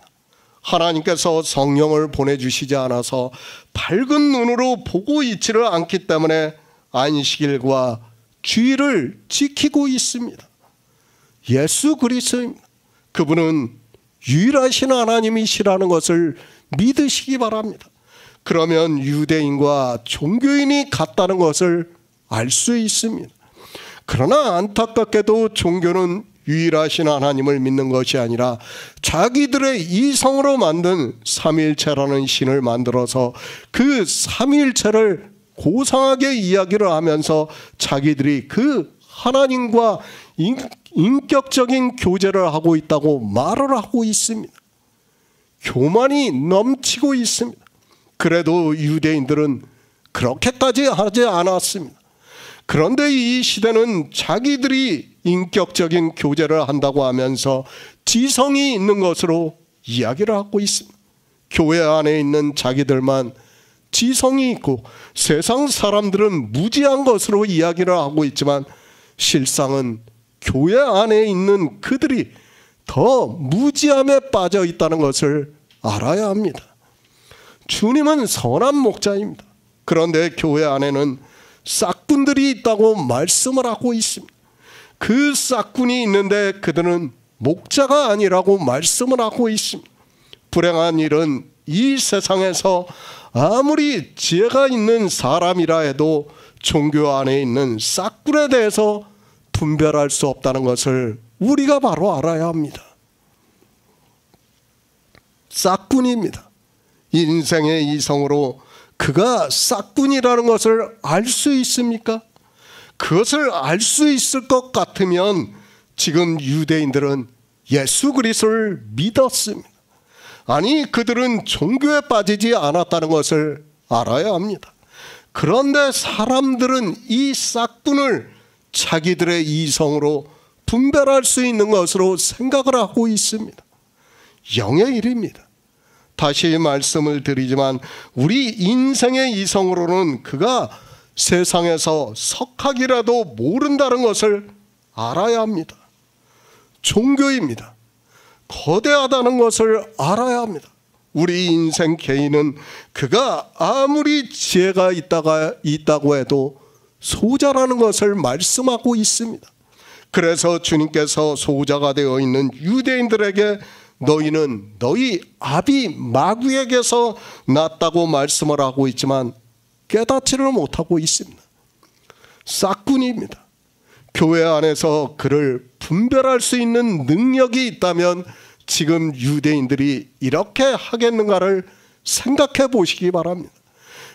하나님께서 성령을 보내주시지 않아서 밝은 눈으로 보고 있지를 않기 때문에 안식일과 주일을 지키고 있습니다. 예수 그리스도입니다. 그분은 유일하신 하나님이시라는 것을 믿으시기 바랍니다. 그러면 유대인과 종교인이 같다는 것을 알 수 있습니다. 그러나 안타깝게도 종교는 유일하신 하나님을 믿는 것이 아니라 자기들의 이성으로 만든 삼위일체라는 신을 만들어서 그 삼위일체를 고상하게 이야기를 하면서 자기들이 그 하나님과 인격적인 교제를 하고 있다고 말을 하고 있습니다. 교만이 넘치고 있습니다. 그래도 유대인들은 그렇게까지 하지 않았습니다. 그런데 이 시대는 자기들이 인격적인 교제를 한다고 하면서 지성이 있는 것으로 이야기를 하고 있습니다. 교회 안에 있는 자기들만 지성이 있고 세상 사람들은 무지한 것으로 이야기를 하고 있지만 실상은 교회 안에 있는 그들이 더 무지함에 빠져 있다는 것을 알아야 합니다. 주님은 선한 목자입니다. 그런데 교회 안에는 싹군들이 있다고 말씀을 하고 있습니다. 그 싹군이 있는데 그들은 목자가 아니라고 말씀을 하고 있습니다. 불행한 일은 이 세상에서 아무리 지혜가 있는 사람이라 해도 종교 안에 있는 싹군에 대해서 분별할 수 없다는 것을 우리가 바로 알아야 합니다. 싹군입니다. 인생의 이성으로 그가 싹군이라는 것을 알 수 있습니까? 그것을 알 수 있을 것 같으면 지금 유대인들은 예수 그리스도를 믿었습니다. 아니, 그들은 종교에 빠지지 않았다는 것을 알아야 합니다. 그런데 사람들은 이 싹군을 자기들의 이성으로 분별할 수 있는 것으로 생각을 하고 있습니다. 영의 일입니다. 다시 말씀을 드리지만 우리 인생의 이성으로는 그가 세상에서 석학이라도 모른다는 것을 알아야 합니다. 종교입니다. 거대하다는 것을 알아야 합니다. 우리 인생 개인은 그가 아무리 지혜가 있다고 해도 소자라는 것을 말씀하고 있습니다. 그래서 주님께서 소자가 되어 있는 유대인들에게 너희는 너희 아비 마귀에게서 났다고 말씀을 하고 있지만 깨닫지를 못하고 있습니다. 싹군입니다. 교회 안에서 그를 분별할 수 있는 능력이 있다면 지금 유대인들이 이렇게 하겠는가를 생각해 보시기 바랍니다.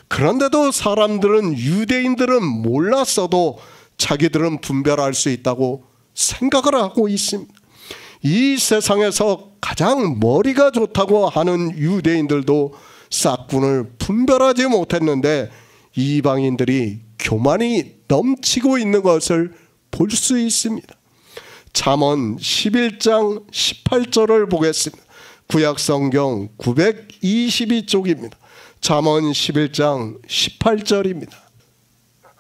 그런데도 사람들은 유대인들은 몰랐어도 자기들은 분별할 수 있다고 생각을 하고 있습니다. 이 세상에서 가장 머리가 좋다고 하는 유대인들도 싹군을 분별하지 못했는데 이방인들이 교만이 넘치고 있는 것을 볼 수 있습니다. 잠언 11장 18절을 보겠습니다. 구약성경 922쪽입니다. 잠언 11장 18절입니다.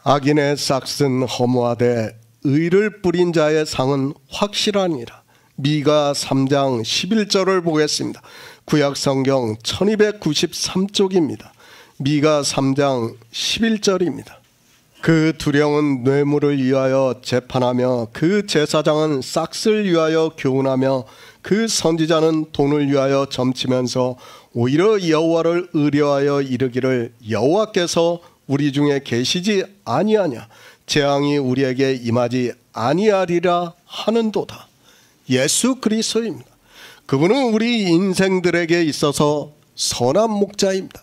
악인의 싹은 허무하되 의를 뿌린 자의 상은 확실하니라. 미가 3장 11절을 보겠습니다. 구약성경 1293쪽입니다. 미가 3장 11절입니다. 그 두령은 뇌물을 위하여 재판하며 그 제사장은 싹을 위하여 교훈하며 그 선지자는 돈을 위하여 점치면서 오히려 여호와를 의뢰하여 이르기를 여호와께서 우리 중에 계시지 아니하냐 재앙이 우리에게 임하지 아니하리라 하는도다. 예수 그리스도입니다. 그분은 우리 인생들에게 있어서 선한 목자입니다.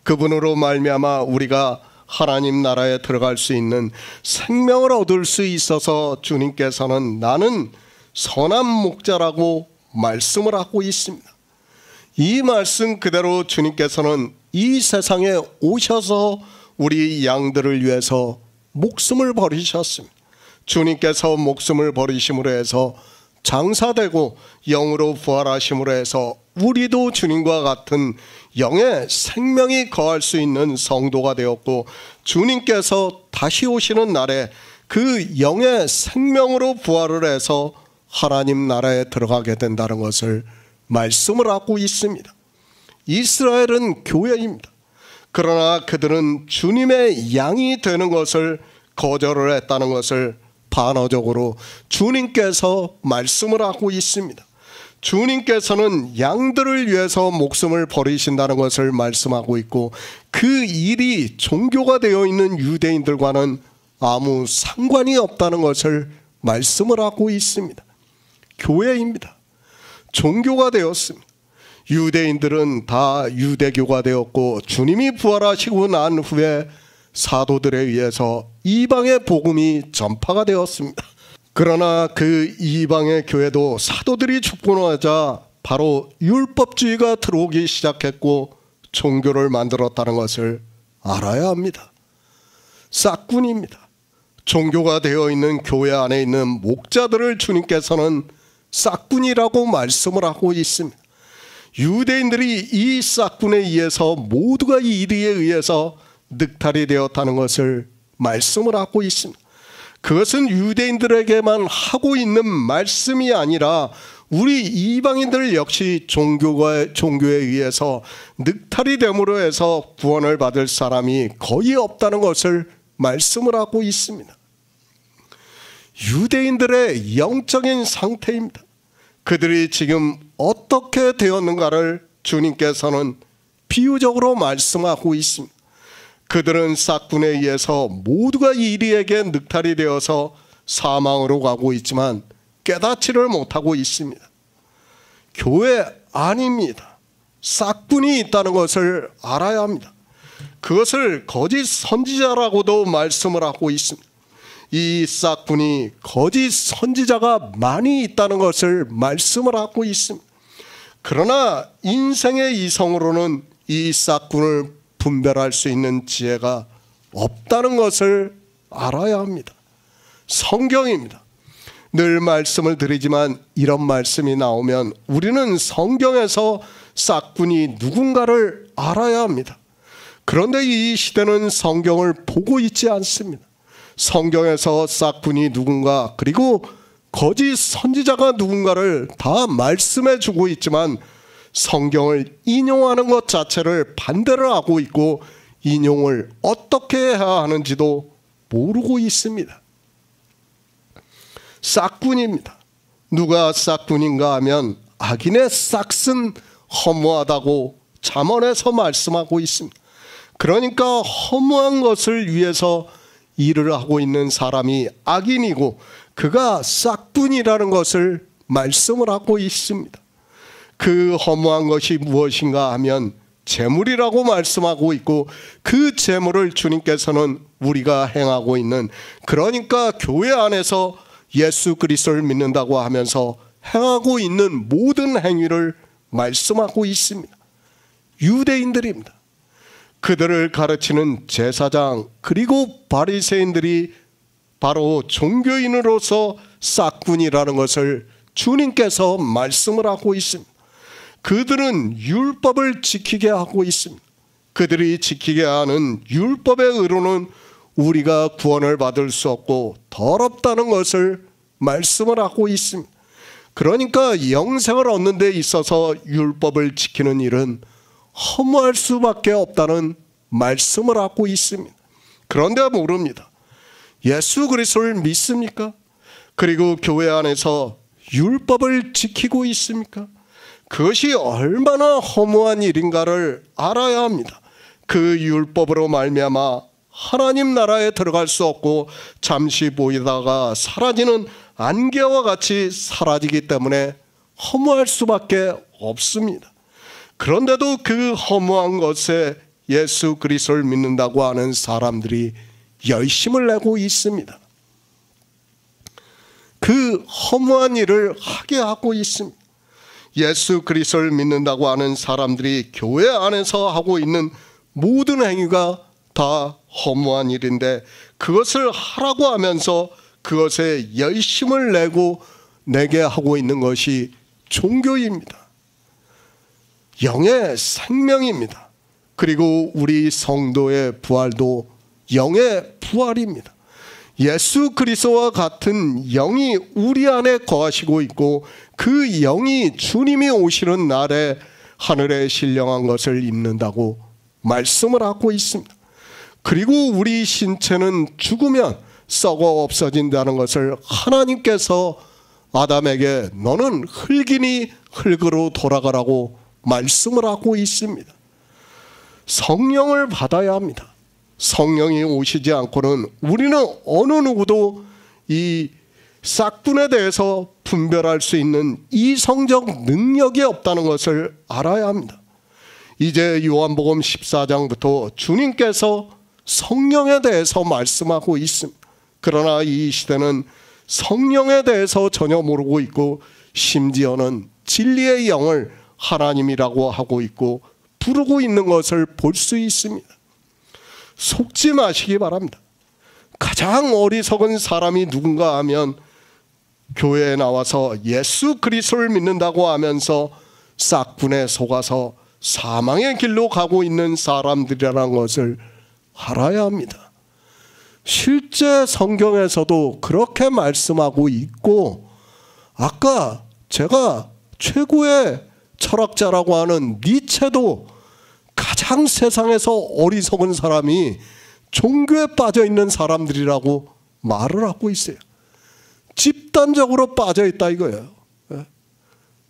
그분으로 말미암아 우리가 하나님 나라에 들어갈 수 있는 생명을 얻을 수 있어서 주님께서는 나는 선한 목자라고 말씀을 하고 있습니다. 이 말씀 그대로 주님께서는 이 세상에 오셔서 우리 양들을 위해서 목숨을 버리셨습니다. 주님께서 목숨을 버리심으로 해서 장사되고 영으로 부활하심으로 해서 우리도 주님과 같은 영의 생명이 거할 수 있는 성도가 되었고 주님께서 다시 오시는 날에 그 영의 생명으로 부활을 해서 하나님 나라에 들어가게 된다는 것을 말씀을 하고 있습니다. 이스라엘은 교회입니다. 그러나 그들은 주님의 양이 되는 것을 거절을 했다는 것을 반어적으로 주님께서 말씀을 하고 있습니다. 주님께서는 양들을 위해서 목숨을 버리신다는 것을 말씀하고 있고, 그 일이 종교가 되어 있는 유대인들과는 아무 상관이 없다는 것을 말씀을 하고 있습니다. 교회입니다. 종교가 되었습니다. 유대인들은 다 유대교가 되었고, 주님이 부활하시고 난 후에 사도들에 의해서 이방의 복음이 전파가 되었습니다. 그러나 그 이방의 교회도 사도들이 죽고 나자 바로 율법주의가 들어오기 시작했고 종교를 만들었다는 것을 알아야 합니다. 싹군입니다. 종교가 되어 있는 교회 안에 있는 목자들을 주님께서는 싹군이라고 말씀을 하고 있습니다. 유대인들이 이 싹군에 의해서 모두가 이 일에 의해서 늑탈이 되었다는 것을 말씀을 하고 있습니다. 그것은 유대인들에게만 하고 있는 말씀이 아니라 우리 이방인들 역시 종교에 의해서 늑탈이 됨으로 해서 구원을 받을 사람이 거의 없다는 것을 말씀을 하고 있습니다. 유대인들의 영적인 상태입니다. 그들이 지금 어떻게 되었는가를 주님께서는 비유적으로 말씀하고 있습니다. 그들은 싹군에 의해서 모두가 이리에게 늑탈이 되어서 사망으로 가고 있지만 깨닫지를 못하고 있습니다. 교회 아닙니다. 싹군이 있다는 것을 알아야 합니다. 그것을 거짓 선지자라고도 말씀을 하고 있습니다. 이 싹군이 거짓 선지자가 많이 있다는 것을 말씀을 하고 있습니다. 그러나 인생의 이성으로는 이 싹군을 분별할 수 있는 지혜가 없다는 것을 알아야 합니다. 성경입니다. 늘 말씀을 드리지만 이런 말씀이 나오면 우리는 성경에서 싹군이 누군가를 알아야 합니다. 그런데 이 시대는 성경을 보고 있지 않습니다. 성경에서 싹군이 누군가 그리고 거짓 선지자가 누군가를 다 말씀해 주고 있지만 성경을 인용하는 것 자체를 반대를 하고 있고 인용을 어떻게 해야 하는지도 모르고 있습니다. 싹군입니다. 누가 싹군인가 하면 악인의 싹은 허무하다고 잠언에서 말씀하고 있습니다. 그러니까 허무한 것을 위해서 일을 하고 있는 사람이 악인이고 그가 싹군이라는 것을 말씀을 하고 있습니다. 그 허무한 것이 무엇인가 하면 재물이라고 말씀하고 있고 그 재물을 주님께서는 우리가 행하고 있는, 그러니까 교회 안에서 예수 그리스도를 믿는다고 하면서 행하고 있는 모든 행위를 말씀하고 있습니다. 유대인들입니다. 그들을 가르치는 제사장 그리고 바리새인들이 바로 종교인으로서 싹군이라는 것을 주님께서 말씀을 하고 있습니다. 그들은 율법을 지키게 하고 있습니다. 그들이 지키게 하는 율법의 의로는 우리가 구원을 받을 수 없고 더럽다는 것을 말씀을 하고 있습니다. 그러니까 영생을 얻는 데 있어서 율법을 지키는 일은 허무할 수밖에 없다는 말씀을 하고 있습니다. 그런데 모릅니다. 예수 그리스도를 믿습니까? 그리고 교회 안에서 율법을 지키고 있습니까? 그것이 얼마나 허무한 일인가를 알아야 합니다. 그 율법으로 말미암아 하나님 나라에 들어갈 수 없고 잠시 보이다가 사라지는 안개와 같이 사라지기 때문에 허무할 수밖에 없습니다. 그런데도 그 허무한 것에 예수 그리스도를 믿는다고 하는 사람들이 열심을 내고 있습니다. 그 허무한 일을 하게 하고 있습니다. 예수 그리스도를 믿는다고 하는 사람들이 교회 안에서 하고 있는 모든 행위가 다 허무한 일인데 그것을 하라고 하면서 그것에 열심을 내게 하고 있는 것이 종교입니다. 영의 생명입니다. 그리고 우리 성도의 부활도 영의 부활입니다. 예수 그리스도와 같은 영이 우리 안에 거하시고 있고 그 영이 주님이 오시는 날에 하늘에 신령한 것을 입는다고 말씀을 하고 있습니다. 그리고 우리 신체는 죽으면 썩어 없어진다는 것을 하나님께서 아담에게 너는 흙이니 흙으로 돌아가라고 말씀을 하고 있습니다. 성령을 받아야 합니다. 성령이 오시지 않고는 우리는 어느 누구도 이 싹군에 대해서 분별할 수 있는 이성적 능력이 없다는 것을 알아야 합니다. 이제 요한복음 14장부터 주님께서 성령에 대해서 말씀하고 있습니다. 그러나 이 시대는 성령에 대해서 전혀 모르고 있고 심지어는 진리의 영을 하나님이라고 하고 있고 부르고 있는 것을 볼 수 있습니다. 속지 마시기 바랍니다. 가장 어리석은 사람이 누군가 하면 교회에 나와서 예수 그리스도를 믿는다고 하면서 싹군에 속아서 사망의 길로 가고 있는 사람들이라는 것을 알아야 합니다. 실제 성경에서도 그렇게 말씀하고 있고, 아까 제가 최고의 철학자라고 하는 니체도 가장 세상에서 어리석은 사람이 종교에 빠져 있는 사람들이라고 말을 하고 있어요. 집단적으로 빠져 있다 이거예요.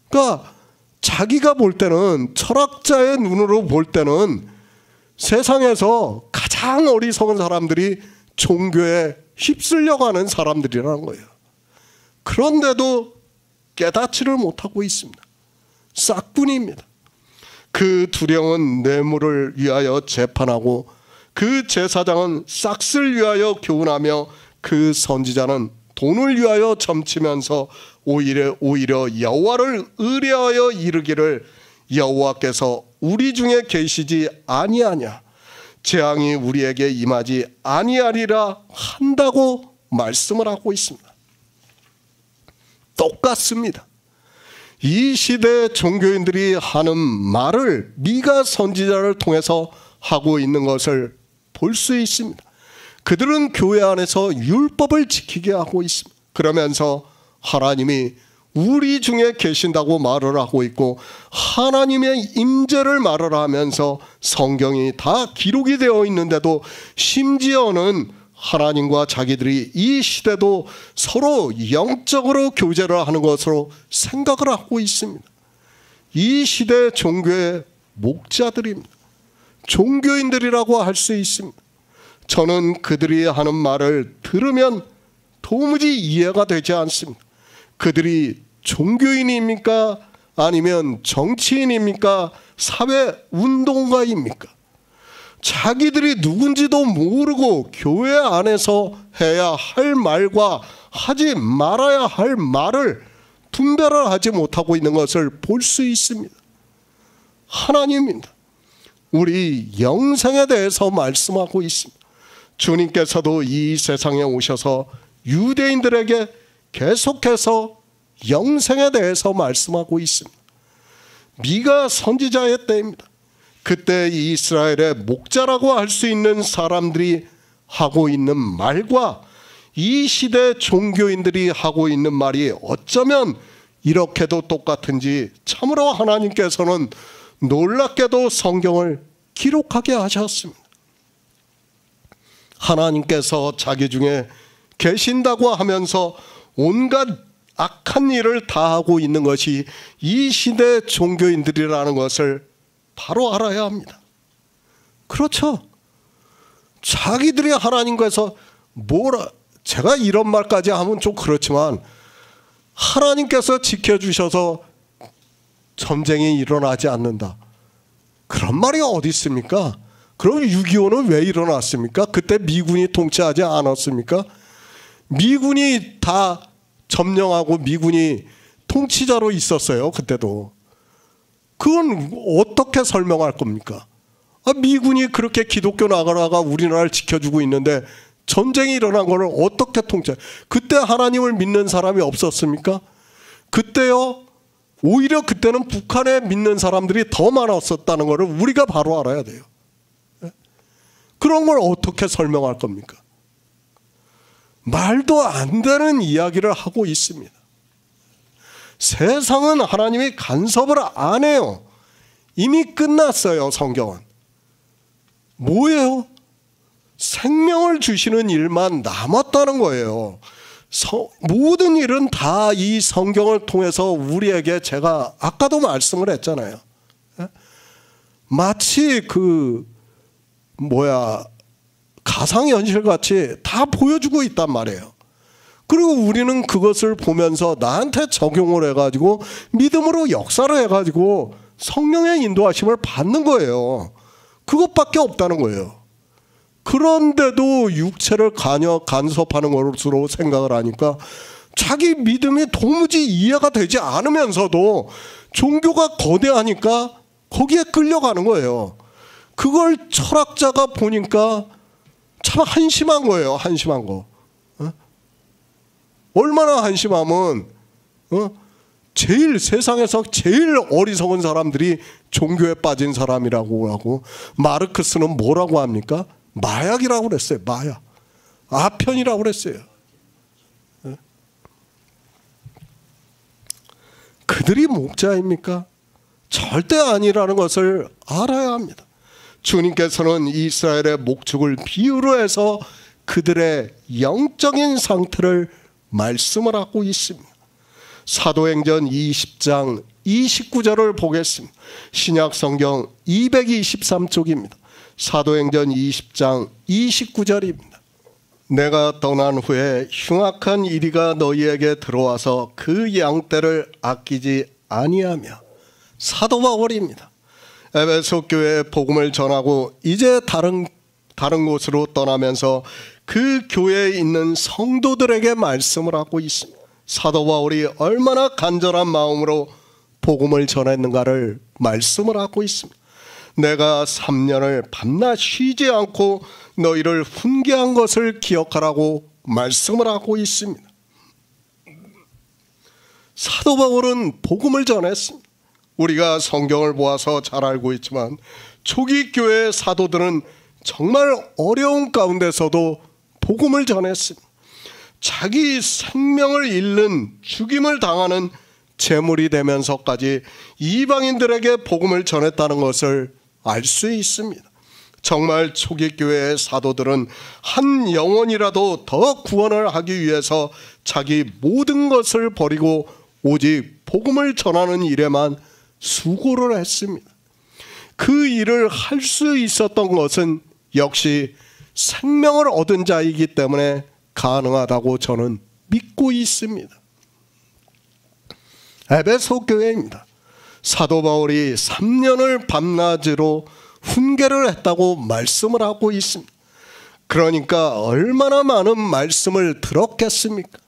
그러니까 자기가 볼 때는, 철학자의 눈으로 볼 때는 세상에서 가장 어리석은 사람들이 종교에 휩쓸려가는 사람들이라는 거예요. 그런데도 깨닫지를 못하고 있습니다. 싹군입니다. 그 두령은 뇌물을 위하여 재판하고 그 제사장은 싹스를 위하여 교훈하며 그 선지자는 돈을 위하여 점치면서 오히려 여호와를 의뢰하여 이르기를 여호와께서 우리 중에 계시지 아니하냐, 재앙이 우리에게 임하지 아니하리라 한다고 말씀을 하고 있습니다. 똑같습니다. 이 시대의 종교인들이 하는 말을 미가 선지자를 통해서 하고 있는 것을 볼 수 있습니다. 그들은 교회 안에서 율법을 지키게 하고 있습니다. 그러면서 하나님이 우리 중에 계신다고 말을 하고 있고 하나님의 임재를 말을 하면서 성경이 다 기록이 되어 있는데도 심지어는 하나님과 자기들이 이 시대도 서로 영적으로 교제를 하는 것으로 생각을 하고 있습니다. 이 시대 종교의 목자들입니다. 종교인들이라고 할 수 있습니다. 저는 그들이 하는 말을 들으면 도무지 이해가 되지 않습니다. 그들이 종교인입니까? 아니면 정치인입니까? 사회운동가입니까? 자기들이 누군지도 모르고 교회 안에서 해야 할 말과 하지 말아야 할 말을 분별을 하지 못하고 있는 것을 볼 수 있습니다. 하나님입니다. 우리 영생에 대해서 말씀하고 있습니다. 주님께서도 이 세상에 오셔서 유대인들에게 계속해서 영생에 대해서 말씀하고 있습니다. 미가 선지자의 때입니다. 그때 이스라엘의 목자라고 할 수 있는 사람들이 하고 있는 말과 이 시대 종교인들이 하고 있는 말이 어쩌면 이렇게도 똑같은지 참으로 하나님께서는 놀랍게도 성경을 기록하게 하셨습니다. 하나님께서 자기 중에 계신다고 하면서 온갖 악한 일을 다 하고 있는 것이 이 시대 종교인들이라는 것을 바로 알아야 합니다. 그렇죠. 자기들이 하나님께서 제가 이런 말까지 하면 좀 그렇지만 하나님께서 지켜주셔서 전쟁이 일어나지 않는다, 그런 말이 어디 있습니까? 그럼 6.25는 왜 일어났습니까? 그때 미군이 통치하지 않았습니까? 미군이 다 점령하고 미군이 통치자로 있었어요. 그때도. 그건 어떻게 설명할 겁니까? 미군이 그렇게 기독교 나라가 우리나라를 지켜주고 있는데 전쟁이 일어난 것을 어떻게 통치? 그때 하나님을 믿는 사람이 없었습니까? 그때요, 오히려 그때는 북한에 믿는 사람들이 더 많았었다는 것을 우리가 바로 알아야 돼요. 그런 걸 어떻게 설명할 겁니까? 말도 안 되는 이야기를 하고 있습니다. 세상은 하나님이 간섭을 안 해요. 이미 끝났어요. 성경은 뭐예요? 생명을 주시는 일만 남았다는 거예요. 모든 일은 다 이 성경을 통해서 우리에게, 제가 아까도 말씀을 했잖아요. 마치 가상현실 같이 다 보여주고 있단 말이에요. 그리고 우리는 그것을 보면서 나한테 적용을 해가지고 믿음으로 역사를 해가지고 성령의 인도하심을 받는 거예요. 그것밖에 없다는 거예요. 그런데도 육체를 간섭하는 것으로 생각을 하니까 자기 믿음이 도무지 이해가 되지 않으면서도 종교가 거대하니까 거기에 끌려가는 거예요. 그걸 철학자가 보니까 참 한심한 거예요. 한심한 거. 얼마나 한심하면 세상에서 제일 어리석은 사람들이 종교에 빠진 사람이라고 하고, 마르크스는 뭐라고 합니까? 마약이라고 그랬어요. 마약. 아편이라고 그랬어요. 그들이 목자입니까? 절대 아니라는 것을 알아야 합니다. 주님께서는 이스라엘의 목축을 비유로 해서 그들의 영적인 상태를 말씀을 하고 있습니다. 사도행전 20장 29절을 보겠습니다. 신약성경 223쪽입니다. 사도행전 20장 29절입니다. 내가 떠난 후에 흉악한 이리가 너희에게 들어와서 그 양떼를 아끼지 아니하며. 사도 바울입니다. 에베소 교회에 복음을 전하고 이제 다른 곳으로 떠나면서 그 교회에 있는 성도들에게 말씀을 하고 있습니다. 사도 바울이 얼마나 간절한 마음으로 복음을 전했는가를 말씀을 하고 있습니다. 내가 3년을 밤낮 쉬지 않고 너희를 훈계한 것을 기억하라고 말씀을 하고 있습니다. 사도 바울은 복음을 전했습니다. 우리가 성경을 보아서 잘 알고 있지만 초기 교회의 사도들은 정말 어려운 가운데서도 복음을 전했습니다. 자기 생명을 잃는, 죽임을 당하는 제물이 되면서까지 이방인들에게 복음을 전했다는 것을 알 수 있습니다. 정말 초기 교회의 사도들은 한 영혼이라도 더 구원을 하기 위해서 자기 모든 것을 버리고 오직 복음을 전하는 일에만 수고를 했습니다. 그 일을 할 수 있었던 것은 역시 생명을 얻은 자이기 때문에 가능하다고 저는 믿고 있습니다. 에베소 교회입니다. 사도 바울이 3년을 밤낮으로 훈계를 했다고 말씀을 하고 있습니다. 그러니까 얼마나 많은 말씀을 들었겠습니까?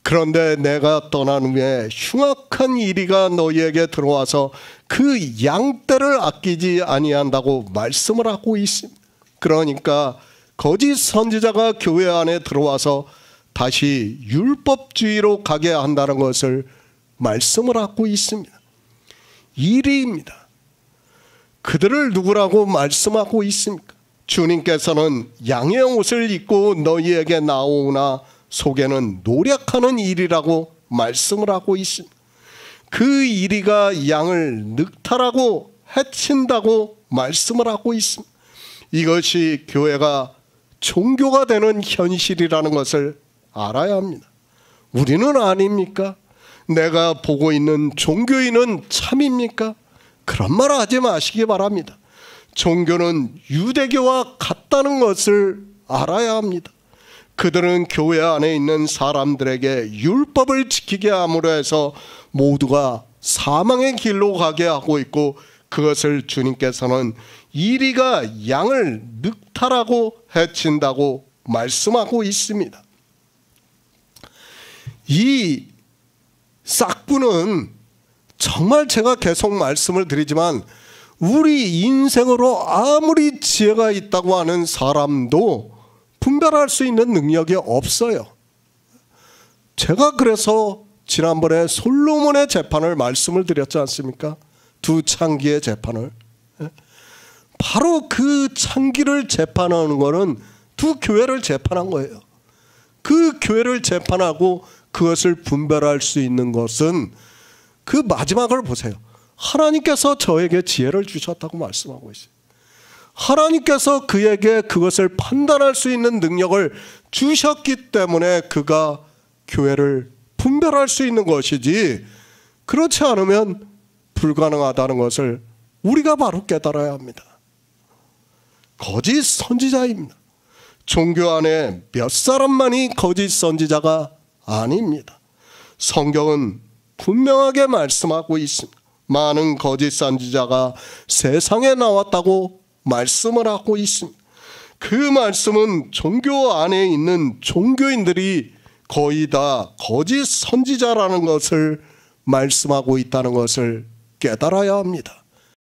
그런데 내가 떠난 후에 흉악한 이리가 너희에게 들어와서 그 양떼를 아끼지 아니한다고 말씀을 하고 있습니다. 그러니까 거짓 선지자가 교회 안에 들어와서 다시 율법주의로 가게 한다는 것을 말씀을 하고 있습니다. 이리입니다. 그들을 누구라고 말씀하고 있습니까? 주님께서는 양의 옷을 입고 너희에게 나오나 속에는 노력하는 일이라고 말씀을 하고 있습니다. 그 이리가 양을 늑탈하고 해친다고 말씀을 하고 있습니다. 이것이 교회가 종교가 되는 현실이라는 것을 알아야 합니다. 우리는 아닙니까? 내가 보고 있는 종교인은 참입니까? 그런 말 하지 마시기 바랍니다. 종교는 유대교와 같다는 것을 알아야 합니다. 그들은 교회 안에 있는 사람들에게 율법을 지키게 함으로 해서 모두가 사망의 길로 가게 하고 있고, 그것을 주님께서는 이리가 양을 늑탈하고 해친다고 말씀하고 있습니다. 이 싹부는 정말 제가 계속 말씀을 드리지만 우리 인생으로 아무리 지혜가 있다고 하는 사람도 분별할 수 있는 능력이 없어요. 제가 그래서 지난번에 솔로몬의 재판을 말씀을 드렸지 않습니까? 두 창기의 재판을. 바로 그 창기를 재판하는 거는 두 교회를 재판한 거예요. 그 교회를 재판하고 그것을 분별할 수 있는 것은 그 마지막을 보세요. 하나님께서 저에게 지혜를 주셨다고 말씀하고 있어요. 하나님께서 그에게 그것을 판단할 수 있는 능력을 주셨기 때문에 그가 교회를 분별할 수 있는 것이지, 그렇지 않으면 불가능하다는 것을 우리가 바로 깨달아야 합니다. 거짓 선지자입니다. 종교 안에 몇 사람만이 거짓 선지자가 아닙니다. 성경은 분명하게 말씀하고 있습니다. 많은 거짓 선지자가 세상에 나왔다고 말씀을 하고 있습니다. 그 말씀은 종교 안에 있는 종교인들이 거의 다 거짓 선지자라는 것을 말씀하고 있다는 것을 깨달아야 합니다.